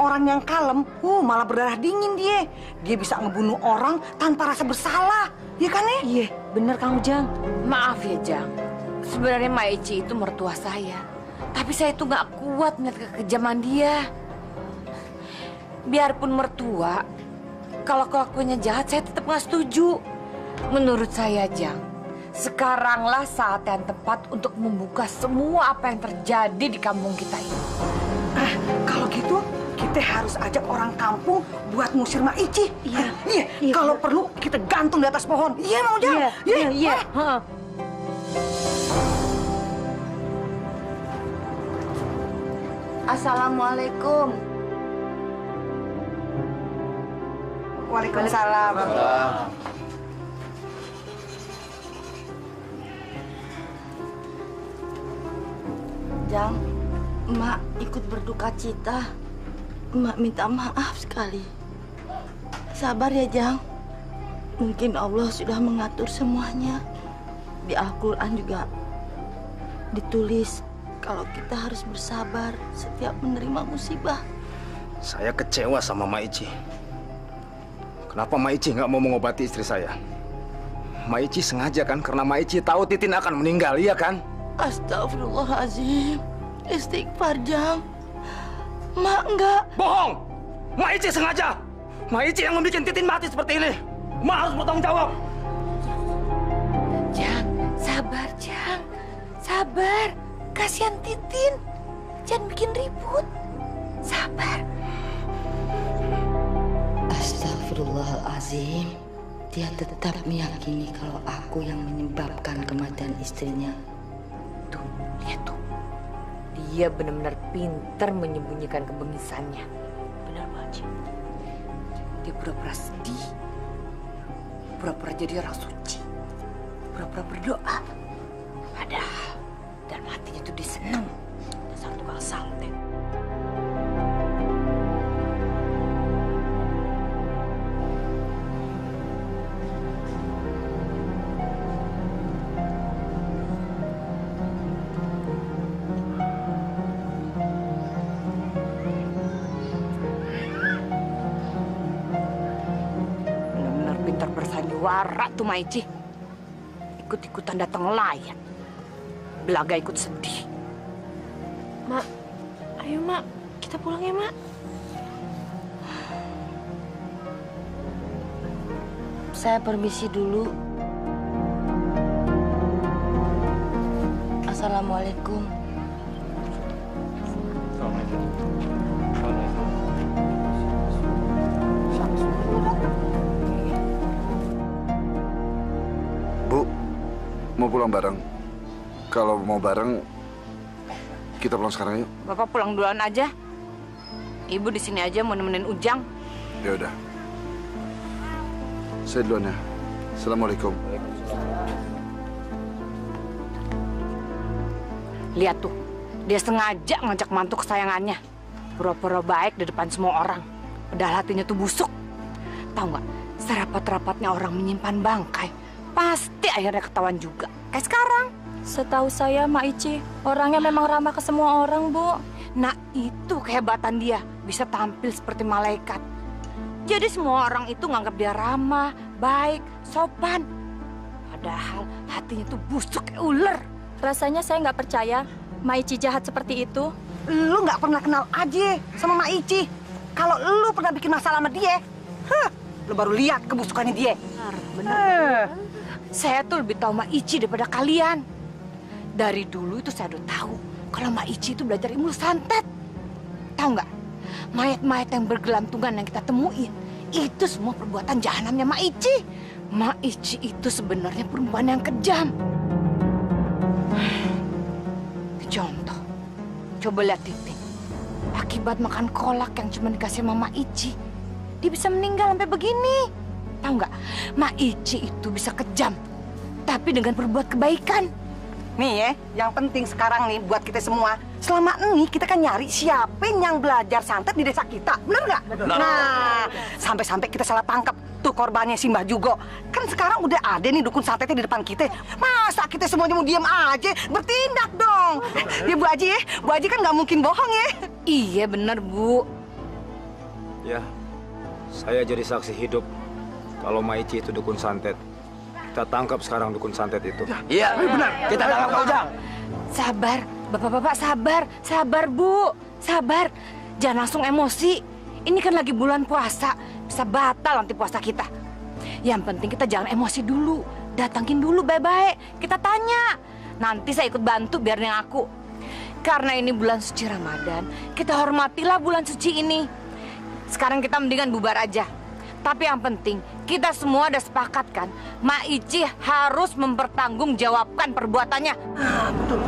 Orang yang kalem, malah berdarah dingin dia. Dia bisa ngebunuh orang tanpa rasa bersalah. Iya kan, ya? Iya, bener Kang Ujang. Maaf ya, Jang. Sebenarnya Maici itu mertua saya. Tapi saya itu nggak kuat melihat kekejaman dia. Biarpun mertua, kalau kelakuannya jahat, saya tetap nggak setuju. Menurut saya, Jang, sekaranglah saat yang tepat untuk membuka semua apa yang terjadi di kampung kita ini. Kalau gitu, kita harus ajak orang kampung buat ngusir Maici. Iya. Kalau perlu, kita gantung di atas pohon. Iya, Mang Ujang? Iya. Assalamualaikum. Waalaikumsalam. Jang, Emak ikut berduka cita. Emak minta maaf sekali. Sabar ya, Jang. Mungkin Allah sudah mengatur semuanya. Di Al-Quran juga ditulis kalau kita harus bersabar setiap menerima musibah. Saya kecewa sama Maici. Kenapa Maici nggak mau mengobati istri saya? Maici sengaja kan? Karena Maici tahu Titin akan meninggal, iya kan? Astagfirullahaladzim. Istighfar, Jang. Mak enggak. Bohong! Maici sengaja! Maici yang membuat Titin mati seperti ini. Mak harus bertanggung jawab. Jang, sabar, Jang. Sabar. Kasihan Titin. Jangan bikin ribut. Sabar. Astagfirullahaladzim. Dia tetap meyakini kalau aku yang menyebabkan kematian istrinya. Tuh, lihat tuh. Dia benar-benar pintar menyembunyikan kebengisannya. Ici. Dia pura-pura sedih, pura-pura jadi orang suci, pura-pura berdoa. Padahal dalam hatinya tuh dia seneng. Dasar tukang santet. Benar-benar pintar bersandiwara tuh Maici. Ikut-ikutan datang layan. Belaga ikut sedih. Mak, ayo Mak, kita pulang ya Mak. Saya permisi dulu. Assalamualaikum. Bu, mau pulang bareng? Kalau mau bareng, kita pulang sekarang yuk. Bapak pulang duluan aja. Ibu di sini aja mau nemenin Ujang. Ya udah. Saya duluan ya. Assalamualaikum. Lihat tuh, dia sengaja ngajak mantu kesayangannya. Pura-pura baik di depan semua orang. Padahal hatinya tuh busuk. Tahu nggak, serapat-rapatnya orang menyimpan bangkai, pasti akhirnya ketahuan juga. Kayak sekarang. Setahu saya, Mak Ici, orangnya memang ramah ke semua orang, Bu. Nah, itu kehebatan dia. Bisa tampil seperti malaikat. Jadi semua orang itu nganggap dia ramah, baik, sopan. Padahal hatinya tuh busuk kayak ular. Rasanya saya nggak percaya Mak Ici jahat seperti itu. Lu nggak pernah kenal aja sama Mak Ici. Kalau lu pernah bikin masalah sama dia, lu baru lihat kebusukannya dia. Benar. Saya tuh lebih tahu Mak Ici daripada kalian. Dari dulu itu saya udah tahu kalau Mak Ici itu belajar ilmu santet. Tahu nggak? Mayat-mayat yang bergelantungan yang kita temuin itu semua perbuatan jahanamnya Mak Ici. Mak Ici itu sebenarnya perempuan yang kejam. Contoh, coba lihat Titik. Akibat makan kolak yang cuma dikasih sama Mak Ici, dia bisa meninggal sampai begini. Tahu nggak? Mak Ici itu bisa kejam, tapi dengan berbuat kebaikan. Nih ya, yang penting sekarang nih buat kita semua. Selama ini kita kan nyari siapa yang belajar santet di desa kita, benar nggak? Nah, sampai-sampai kita salah tangkap tuh korbannya si Mbah Jugo. Kan sekarang udah ada nih dukun santetnya di depan kita. Masa kita semuanya mau diam aja? Bertindak dong. Ya Bu Haji ya, Bu Haji kan nggak mungkin bohong ya. Iya bener Bu. Ya, saya jadi saksi hidup kalau Mak Ici itu dukun santet. Kita tangkap sekarang dukun santet itu. Iya, benar. Kita tangkap Pak Ujang. Sabar, Bapak-bapak sabar. Sabar, Bu. Sabar. Jangan langsung emosi. Ini kan lagi bulan puasa. Bisa batal nanti puasa kita. Yang penting kita jangan emosi dulu. Datangin dulu baik-baik. Kita tanya. Nanti saya ikut bantu biar dia ngaku. Karena ini bulan suci Ramadan, kita hormatilah bulan suci ini. Sekarang kita mendingan bubar aja. Tapi yang penting, kita semua udah sepakat kan, Mak Ici harus mempertanggungjawabkan perbuatannya. Betul.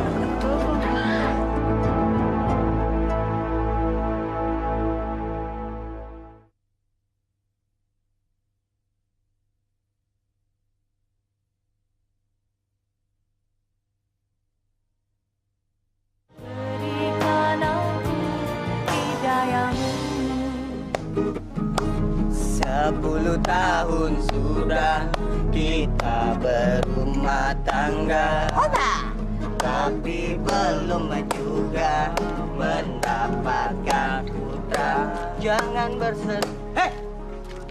Tahun sudah kita berumah tangga, tapi belum juga mendapatkan putra. Jangan bersedih. Hei,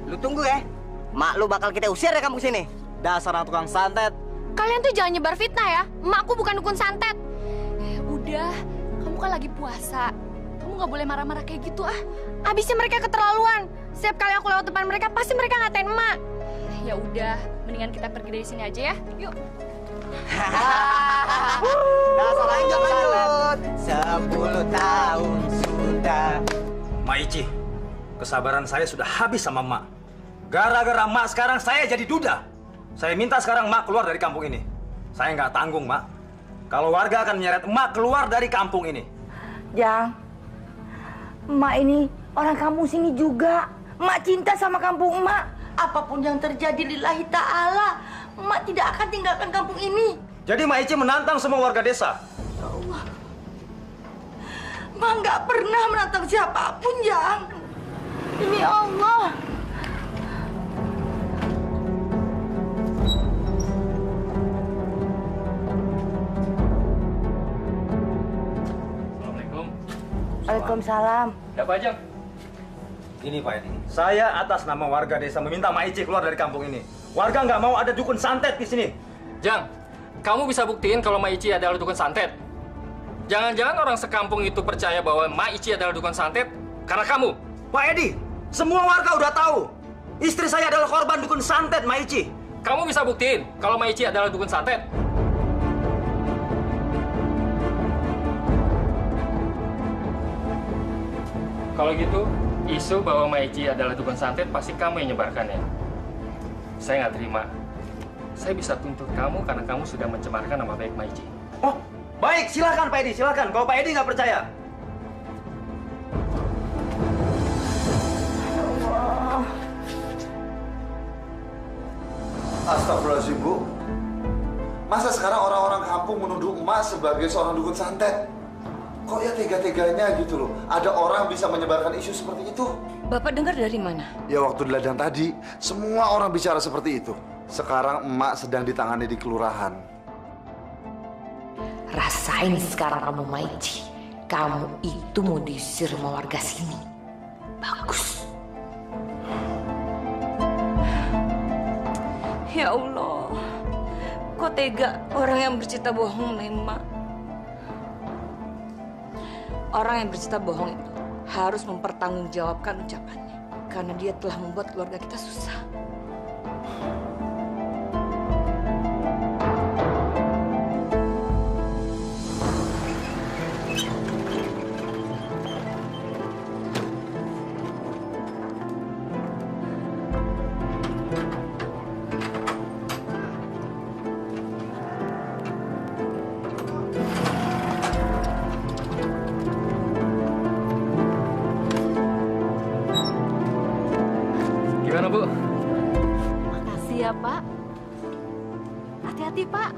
lu tunggu ya. Mak lu bakal kita usir ya kamu sini. Dasar anak tukang santet. Kalian tuh jangan nyebar fitnah ya. Emakku bukan dukun santet. Udah, kamu kan lagi puasa. Kamu nggak boleh marah-marah kayak gitu ah. Abisnya mereka keterlaluan. Setiap kali aku lewat depan mereka, pasti mereka ngatain emak. Ya udah, mendingan kita pergi dari sini aja ya. Yuk. Dasar lanjut. 10 tahun sudah. Mak Ici, kesabaran saya sudah habis sama Mak. Gara-gara Mak sekarang saya jadi duda. Saya minta sekarang Mak keluar dari kampung ini. Saya nggak tanggung, Mak. Kalau warga akan menyeret Mak keluar dari kampung ini. Jang, Emak ini orang kampung sini juga. Emak cinta sama kampung emak. Apapun yang terjadi lillahi ta'ala, emak tidak akan tinggalkan kampung ini. Jadi Mak Ici menantang semua warga desa? Ya Allah. Emak nggak pernah menantang siapapun, Jang. Demi Allah. Assalamualaikum. Waalaikumsalam. Ada apa, Jang? Ini Pak Edi, saya atas nama warga desa meminta Mak Ici keluar dari kampung ini. Warga nggak mau ada dukun santet di sini. Jang, kamu bisa buktiin kalau Mak Ici adalah dukun santet. Jangan-jangan orang sekampung itu percaya bahwa Mak Ici adalah dukun santet karena kamu. Pak Edi, semua warga udah tahu. Istri saya adalah korban dukun santet Mak Ici. Kamu bisa buktiin kalau Mak Ici adalah dukun santet. Kalau gitu, isu bahwa Mak Ici adalah dukun santet pasti kamu yang nyebarkannya. Saya nggak terima. Saya bisa tuntut kamu karena kamu sudah mencemarkan nama baik Mak Ici. Oh, baik, silakan Pak Edi, silakan. Kalau Pak Edi nggak percaya. Astagfirullahaladzim, Bu. Masa sekarang orang-orang kampung menuduh emak sebagai seorang dukun santet? Kok ya tega-teganya gitu loh. Ada orang bisa menyebarkan isu seperti itu. Bapak dengar dari mana? Ya waktu di ladang tadi, semua orang bicara seperti itu. Sekarang emak sedang ditangani di kelurahan. Rasain sekarang kamu, Mak Ici. Kamu itu mau diusir sama warga sini. Bagus. Ya Allah, kok tega orang yang bercerita bohong, Emak. Orang yang bercerita bohong itu harus mempertanggungjawabkan ucapannya. Karena dia telah membuat keluarga kita susah. Gimana, Bu? Makasih ya, Pak. Hati-hati, Pak.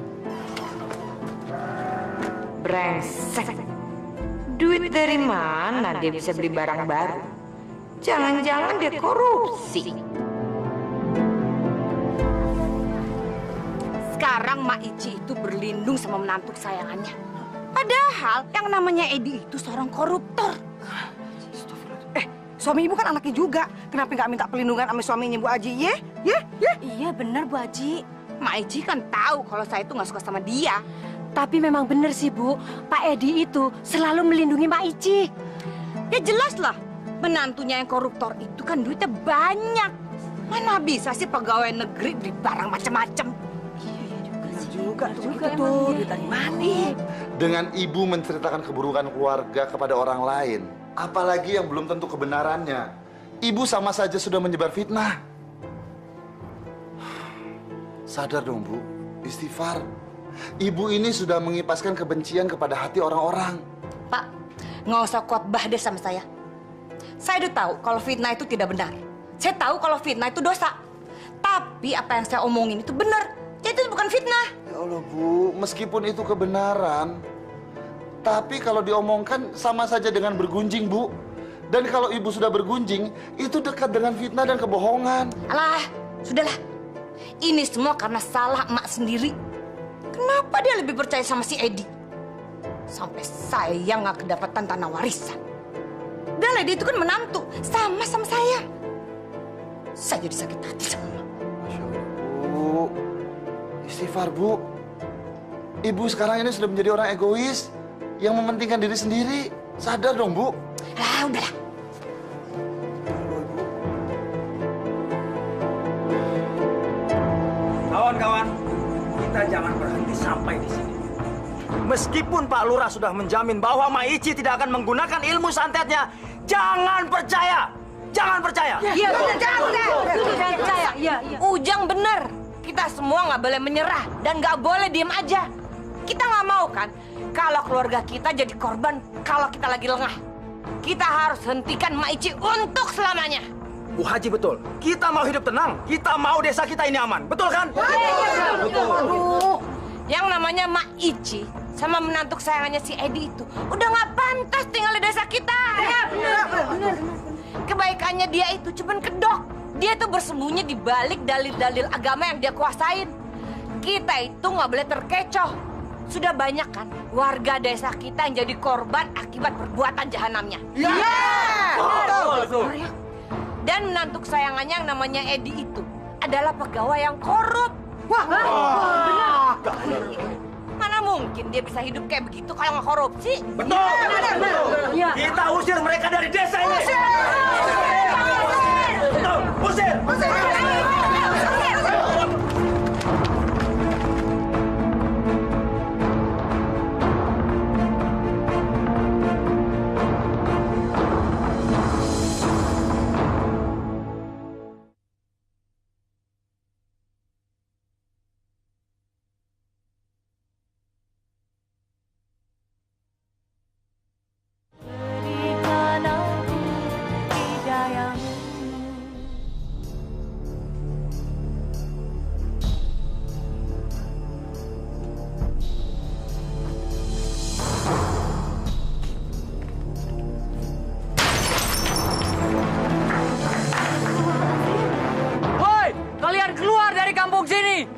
Brengsek. Duit dari mana dia bisa beli barang baru? Jangan-jangan dia korupsi. Sekarang Mak Ici itu berlindung sama menantu kesayangannya. Padahal yang namanya Edi itu seorang koruptor. Suami ibu kan anaknya juga. Kenapa nggak minta perlindungan sama suaminya Bu Aji, ya? Iya benar, Bu Aji. Mak Ici kan tahu kalau saya itu nggak suka sama dia. Tapi memang benar sih, Bu. Pak Edi itu selalu melindungi Mak Ici. Ya jelas lah, menantunya yang koruptor itu kan duitnya banyak. Mana bisa sih pegawai negeri beli barang macam-macam? Juga tuh, duit dari mana? Dengan ibu menceritakan keburukan keluarga kepada orang lain, apalagi yang belum tentu kebenarannya, ibu sama saja sudah menyebar fitnah. Sadar dong, Bu. Istighfar. Ibu ini sudah mengipaskan kebencian kepada hati orang-orang. Pak, nggak usah khotbah deh sama saya. Saya udah tahu kalau fitnah itu tidak benar. Saya tahu kalau fitnah itu dosa. Tapi apa yang saya omongin itu benar. Itu bukan fitnah. Ya Allah, Bu. Meskipun itu kebenaran, tapi kalau diomongkan sama saja dengan bergunjing, Bu. Dan kalau ibu sudah bergunjing, itu dekat dengan fitnah dan kebohongan. Alah, sudahlah. Ini semua karena salah emak sendiri. Kenapa dia lebih percaya sama si Edi? Sampai saya nggak kedapatan tanah warisan. Dan Edi itu kan menantu, sama saya. Saya jadi sakit hati sama emak. Bu, istighfar, Bu. Ibu sekarang ini sudah menjadi orang egois yang mementingkan diri sendiri. Sadar dong, Bu. Lah, udahlah. Kawan-kawan, kita jangan berhenti sampai di sini. Meskipun Pak Lurah sudah menjamin bahwa Mak Ici tidak akan menggunakan ilmu santetnya, jangan percaya. Jangan percaya. Iya, benar. Jangan percaya. Ujang benar. Kita semua nggak boleh menyerah dan nggak boleh diem aja. Kita nggak mau kan kalau keluarga kita jadi korban kalau kita lagi lengah. Kita harus hentikan Mak Ici untuk selamanya. Bu Haji betul. Kita mau hidup tenang. Kita mau desa kita ini aman. Betul kan? Betul. Aduh, yang namanya Mak Ici sama menantu kesayangannya si Edi itu udah nggak pantas tinggal di desa kita. Ya, benar. Kebaikannya dia itu cuman kedok. Dia tuh bersembunyi di balik dalil-dalil agama yang dia kuasain. Kita itu nggak boleh terkecoh. Sudah banyak kan warga desa kita yang jadi korban akibat perbuatan jahanamnya. Iya. Betul. Dan menantu kesayangannya yang namanya Edi itu adalah pegawai yang korup. Wah, benar. Mana mungkin dia bisa hidup kayak begitu kalau nggak korupsi? Betul. Ya. Kita usir mereka dari desa ini. Usir.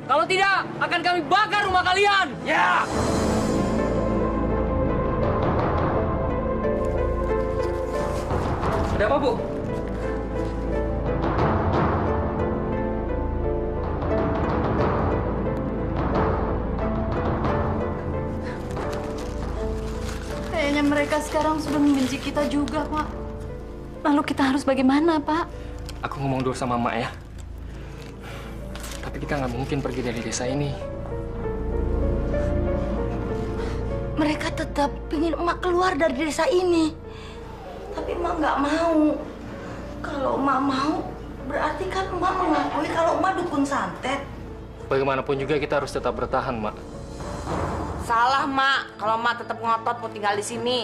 Kalau tidak, akan kami bakar rumah kalian. Ya. Ada apa, Bu? Kayaknya mereka sekarang sudah membenci kita juga, Pak. Lalu kita harus bagaimana, Pak? Aku ngomong dulu sama Mak ya. Tapi kita nggak mungkin pergi dari desa ini. Mereka tetap ingin emak keluar dari desa ini. Tapi emak nggak mau. Kalau emak mau, berarti kan emak mengakui kalau emak dukun santet. Bagaimanapun juga kita harus tetap bertahan, Mak. Salah, Mak. Kalau Mak tetap ngotot mau tinggal di sini.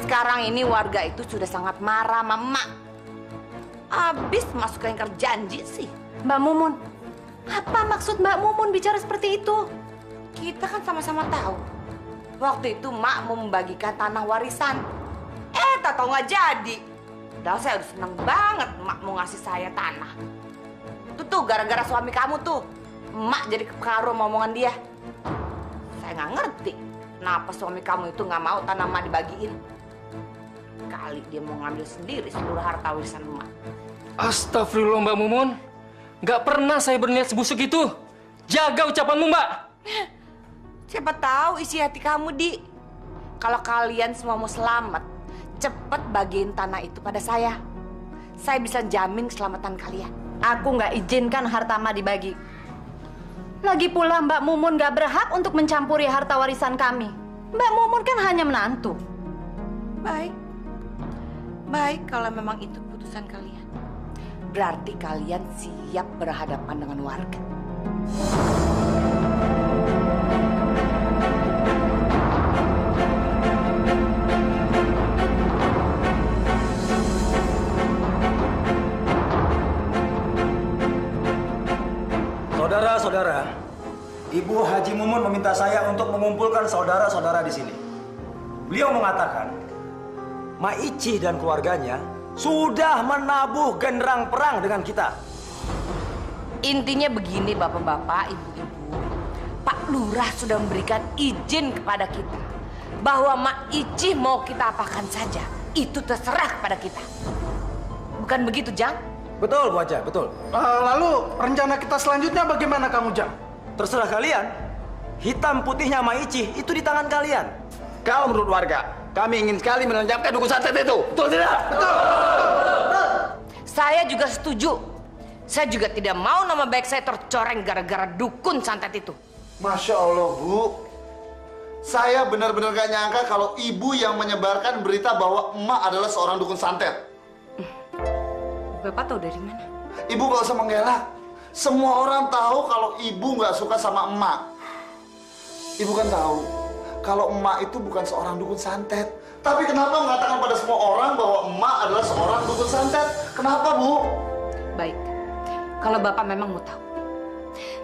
Sekarang ini warga itu sudah sangat marah sama Mak. Abis masuk ke ingkar janji sih. Mbak Mumun, apa maksud Mbak Mumun bicara seperti itu? Kita kan sama-sama tahu. Waktu itu Mak mau membagikan tanah warisan. Tak tahu nggak jadi. Padahal saya udah seneng banget Mak mau ngasih saya tanah. Itu tuh gara-gara suami kamu tuh. Mak jadi kepengaruh sama omongan dia. Saya nggak ngerti kenapa suami kamu itu nggak mau tanah Mak dibagiin. Kali dia mau ngambil sendiri seluruh harta warisan Mak. Astagfirullah, Mbak Mumun. Nggak pernah saya berniat sebusuk itu. Jaga ucapanmu, Mbak. Siapa tahu isi hati kamu, Di. Kalau kalian semua mau selamat, cepat bagiin tanah itu pada saya. Saya bisa jamin keselamatan kalian. Aku nggak izinkan harta Mak dibagi. Lagi pula Mbak Mumun nggak berhak untuk mencampuri harta warisan kami. Mbak Mumun kan hanya menantu. Baik. Baik kalau memang itu keputusan kalian. Berarti kalian siap berhadapan dengan warga. Saudara-saudara, Ibu Haji Mumun meminta saya untuk mengumpulkan saudara-saudara di sini. Beliau mengatakan, Mak Ici dan keluarganya sudah menabuh genderang perang dengan kita. Intinya begini, bapak-bapak, ibu-ibu. Pak Lurah sudah memberikan izin kepada kita bahwa Mak Ici mau kita apakan saja. Itu terserah kepada kita. Bukan begitu, Jang? Betul, Bu Haja, betul. Lalu rencana kita selanjutnya bagaimana, Kang Ujang? Terserah kalian. Hitam putihnya Mak Ici itu di tangan kalian. Kalau menurut warga, kami ingin sekali menancapkan dukun santet itu. Betul tidak? Betul. Saya juga setuju. Saya juga tidak mau nama baik saya tercoreng gara-gara dukun santet itu. Masya Allah, Bu. Saya benar-benar gak nyangka kalau ibu yang menyebarkan berita bahwa emak adalah seorang dukun santet. Bapak tahu dari mana? Ibu gak usah mengelak. Semua orang tahu kalau ibu gak suka sama emak. Ibu kan tahu kalau emak itu bukan seorang dukun santet. Tapi kenapa mengatakan pada semua orang bahwa emak adalah seorang dukun santet? Kenapa, Bu? Baik, kalau Bapak memang mau tahu,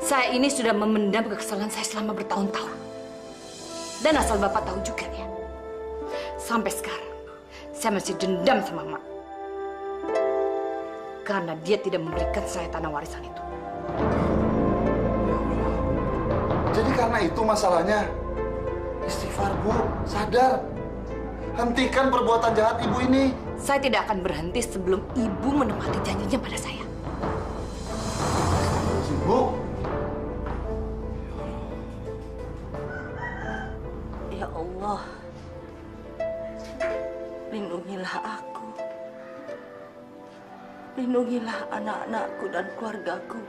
saya ini sudah memendam kekesalan saya selama bertahun-tahun. Dan asal Bapak tahu juga ya, sampai sekarang saya masih dendam sama emak. Karena dia tidak memberikan saya tanah warisan itu. Jadi karena itu masalahnya. Istighfar, Bu. Sadar. Hentikan perbuatan jahat ibu ini. Saya tidak akan berhenti sebelum ibu menepati janjinya pada saya. Bu. Ya Allah, lindungilah aku. Lindungilah anak-anakku dan keluargaku.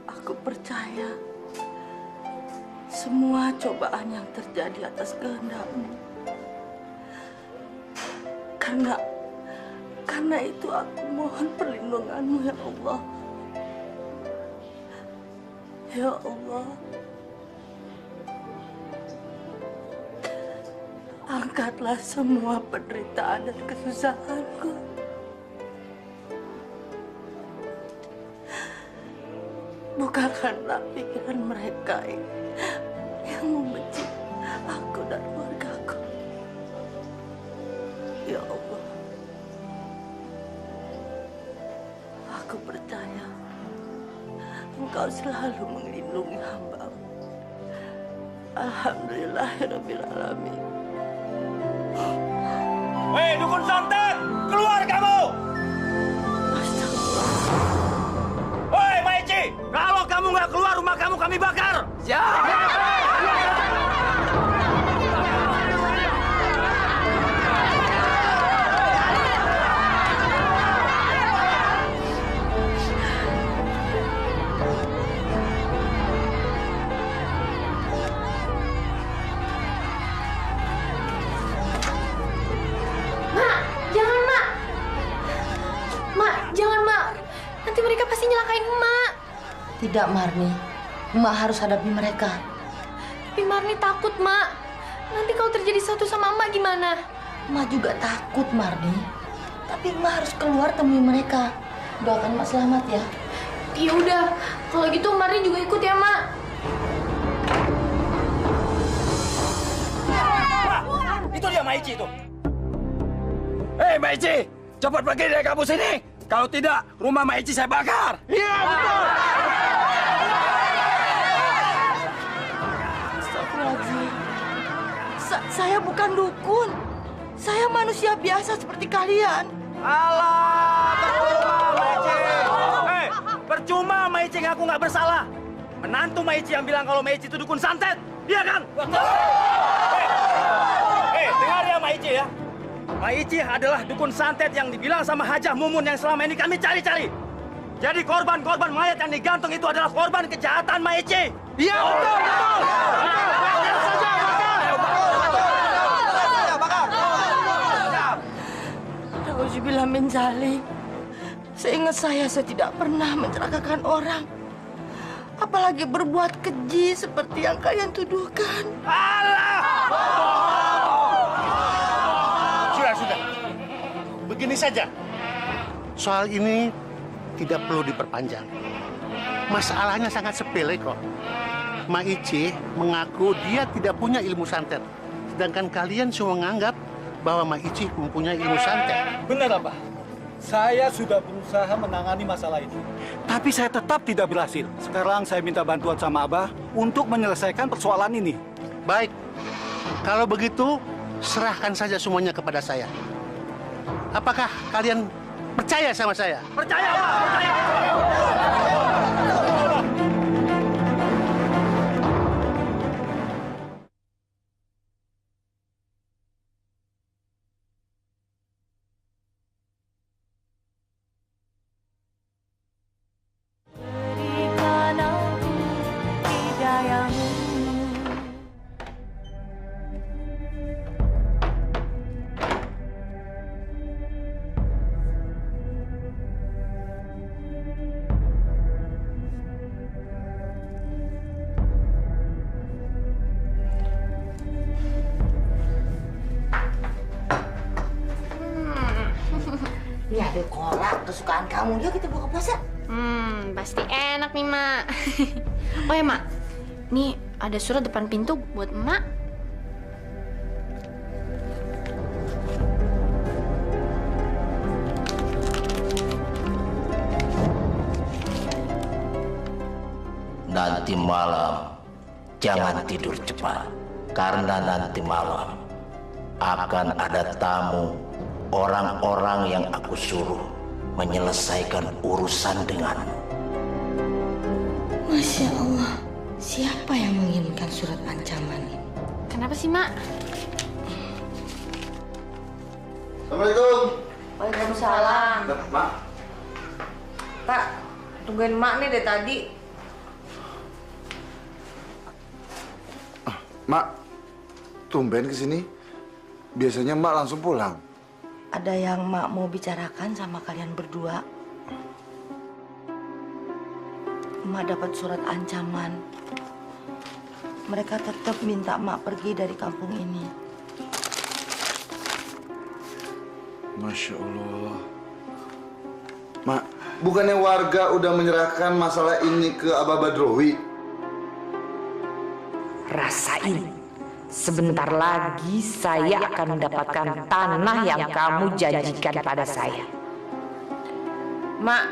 Aku percaya semua cobaan yang terjadi atas kehendak-Mu. Karena itu aku mohon perlindungan-Mu, ya Allah. Ya Allah, angkatlah semua penderitaan dan kesusahanku. Bukakanlah pikiran mereka yang membenci aku dan keluargaku. Ya Allah, aku percaya Engkau selalu melindungi hamba-Mu. Alhamdulillahirabbil alamin. Hei, dukun santet, keluar kamu! Hei, Maici, kalau kamu nggak keluar, rumah kamu kami bakar! Siap! Nanti mereka pasti nyelakain emak. Tidak, Marni. Emak harus hadapi mereka. Tapi Marni takut, Mak. Nanti kalau terjadi sesuatu sama emak gimana? Emak juga takut, Marni. Tapi emak harus keluar temui mereka. Doakan emak selamat ya. Ya udah, kalau gitu Marni juga ikut ya, Mak. Itu dia Maici itu. Hei Maici, cepat pergi dari kampus ini. Kalau tidak, rumah Maici saya bakar. Iya, betul. Astagfirullahaladzim. Saya bukan dukun. Saya manusia biasa seperti kalian. Alah, percuma Maici. Hei, percuma Maici ngaku nggak bersalah. Menantu Maici yang bilang kalau Maici itu dukun santet. Iya kan? Hei, dengar ya Maici ya. Maici adalah dukun santet yang dibilang sama Hajah Mumun yang selama ini kami cari-cari. Jadi korban-korban mayat yang digantung itu adalah korban kejahatan Maici. Iya, betul, betul. Bakar saja, bakar. Nauzubillah min dzalik. Seingat saya tidak pernah mencelakakan orang. Apalagi berbuat keji seperti yang kalian tuduhkan. Allah! Sudah. Begini saja. Soal ini tidak perlu diperpanjang. Masalahnya sangat sepele kok. Maici mengaku dia tidak punya ilmu santet. Sedangkan kalian semua menganggap bahwa Maici mempunyai ilmu santet. Benar, Abah. Saya sudah berusaha menangani masalah ini. Tapi saya tetap tidak berhasil. Sekarang saya minta bantuan sama Abah untuk menyelesaikan persoalan ini. Baik. Kalau begitu, serahkan saja semuanya kepada saya. Apakah kalian percaya sama saya? Percaya, Abah. Percaya. Ini ada kolak kesukaan kamu. Yuk kita buka puasa. Pasti enak nih, Mak. Oh ya, Mak. Nih ada surat depan pintu buat Emak. Nanti malam jangan tidur cepat, karena nanti malam akan ada tamu orang-orang yang aku suruh menyelesaikan urusan denganmu. Masya Allah, siapa yang mengirimkan surat ancaman ini? Kenapa sih, Mak? Assalamualaikum. Waalaikumsalam. Mak. Pak, tungguin Mak nih dari tadi. Mak, tumben kesini. Biasanya Mak langsung pulang. Ada yang Mak mau bicarakan sama kalian berdua. Mak dapat surat ancaman. Mereka tetap minta Mak pergi dari kampung ini. Masya Allah. Mak, bukannya warga udah menyerahkan masalah ini ke Abah Badrowi? Rasain. Sebentar lagi saya akan mendapatkan tanah yang kamu janjikan pada saya. Mak,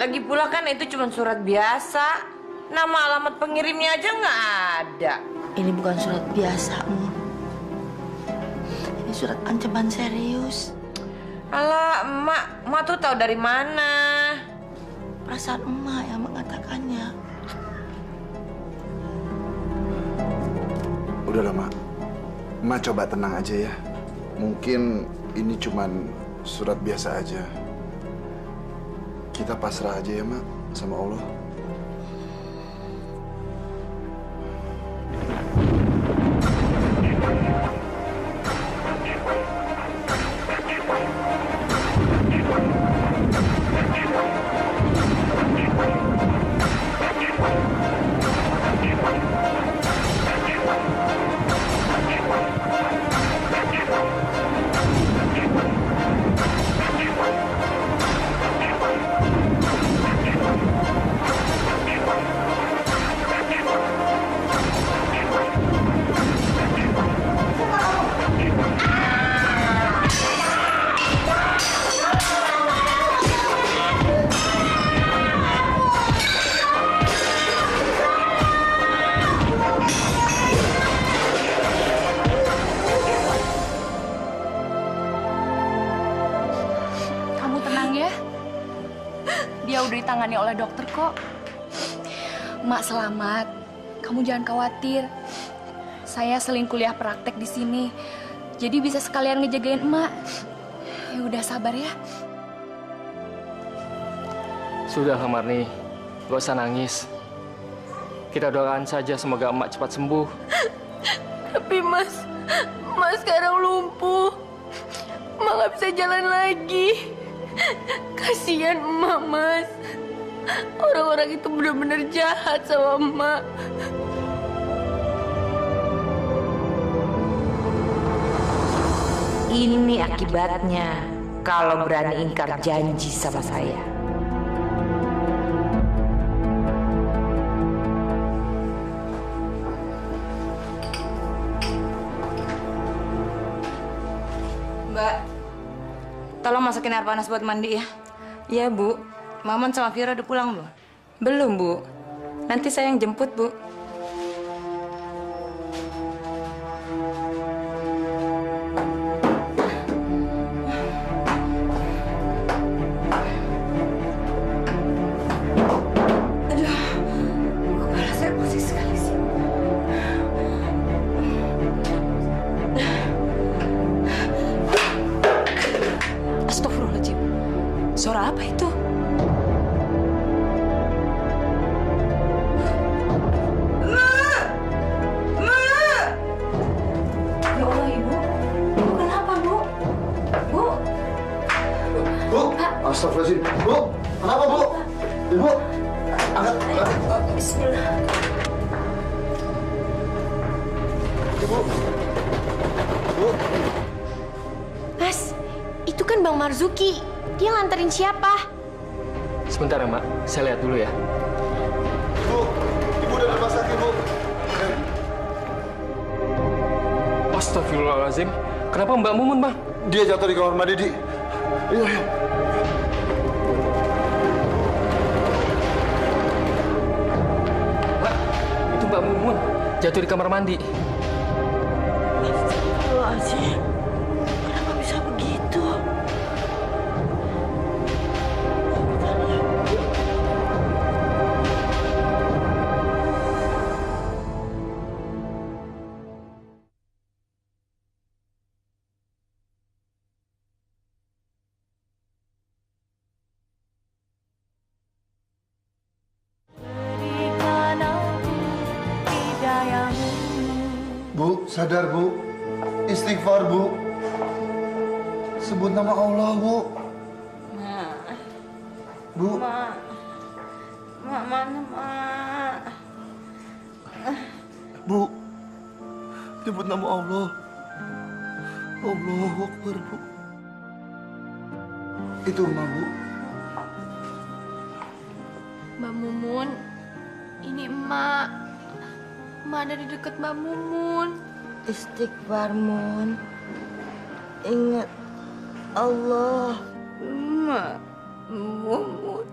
lagi pula kan itu cuma surat biasa. Nama alamat pengirimnya aja nggak ada. Ini bukan surat biasa, Mu. Ini surat ancaman serius. Alah, Emak tuh tahu dari mana? Perasaan Emak yang mengatakannya. Udahlah, Mak. Mak coba tenang aja ya. Mungkin ini cuman surat biasa aja. Kita pasrah aja ya, Mak, sama Allah. Dia udah ditangani oleh dokter kok. Mak selamat. Kamu jangan khawatir. Saya seling kuliah praktek di sini. Jadi bisa sekalian ngejagain emak. Ya udah sabar ya. Sudah, Marni. Gak usah nangis. Kita doakan saja semoga emak cepat sembuh. Tapi Mas sekarang lumpuh. Emak nggak bisa jalan lagi. Kasihan emak, Mas. Orang-orang itu benar-benar jahat sama emak. Ini akibatnya kalau berani ingkar janji sama saya. Mbak, tolong masakin air panas buat mandi ya. Iya, Bu. Maman sama Vira udah pulang belum? Belum, Bu. Nanti saya yang jemput, Bu. Astagfirullahaladzim. Suara apa itu? Ya Allah, Ibu. Ibu kenapa, Bu? Bu? Bu, astagfirullahaladzim. Bu, kenapa, Bu? Ibu, angkat. Bismillah. Ibu. Bu. Mas, itu kan Bang Marzuki. Dia nganterin siapa? Sebentar ya, Mak. Saya lihat dulu ya. Bu, ibu udah di rumah sakit, Bu. Astagfirullahaladzim. Kenapa Mbak Mumun, Bang? Dia jatuh di kamar mandi, Di. Iya. Mbak, itu Mbak Mumun jatuh di kamar mandi. Astagfirullahaladzim. Kenapa bisa begitu? Bu, sadar, Bu. Istighfar, Bu. Sebut nama Allah, Bu. Bu. Mana, Mak? Bu. Sebut nama Allah. Allahu Akbar, Bu. Itu Emak, Bu. Mbak Mumun, ini Emak. Emak ada di dekat Mbak Mumun. Istighfar, Mun. Ingat Allah. Mumun.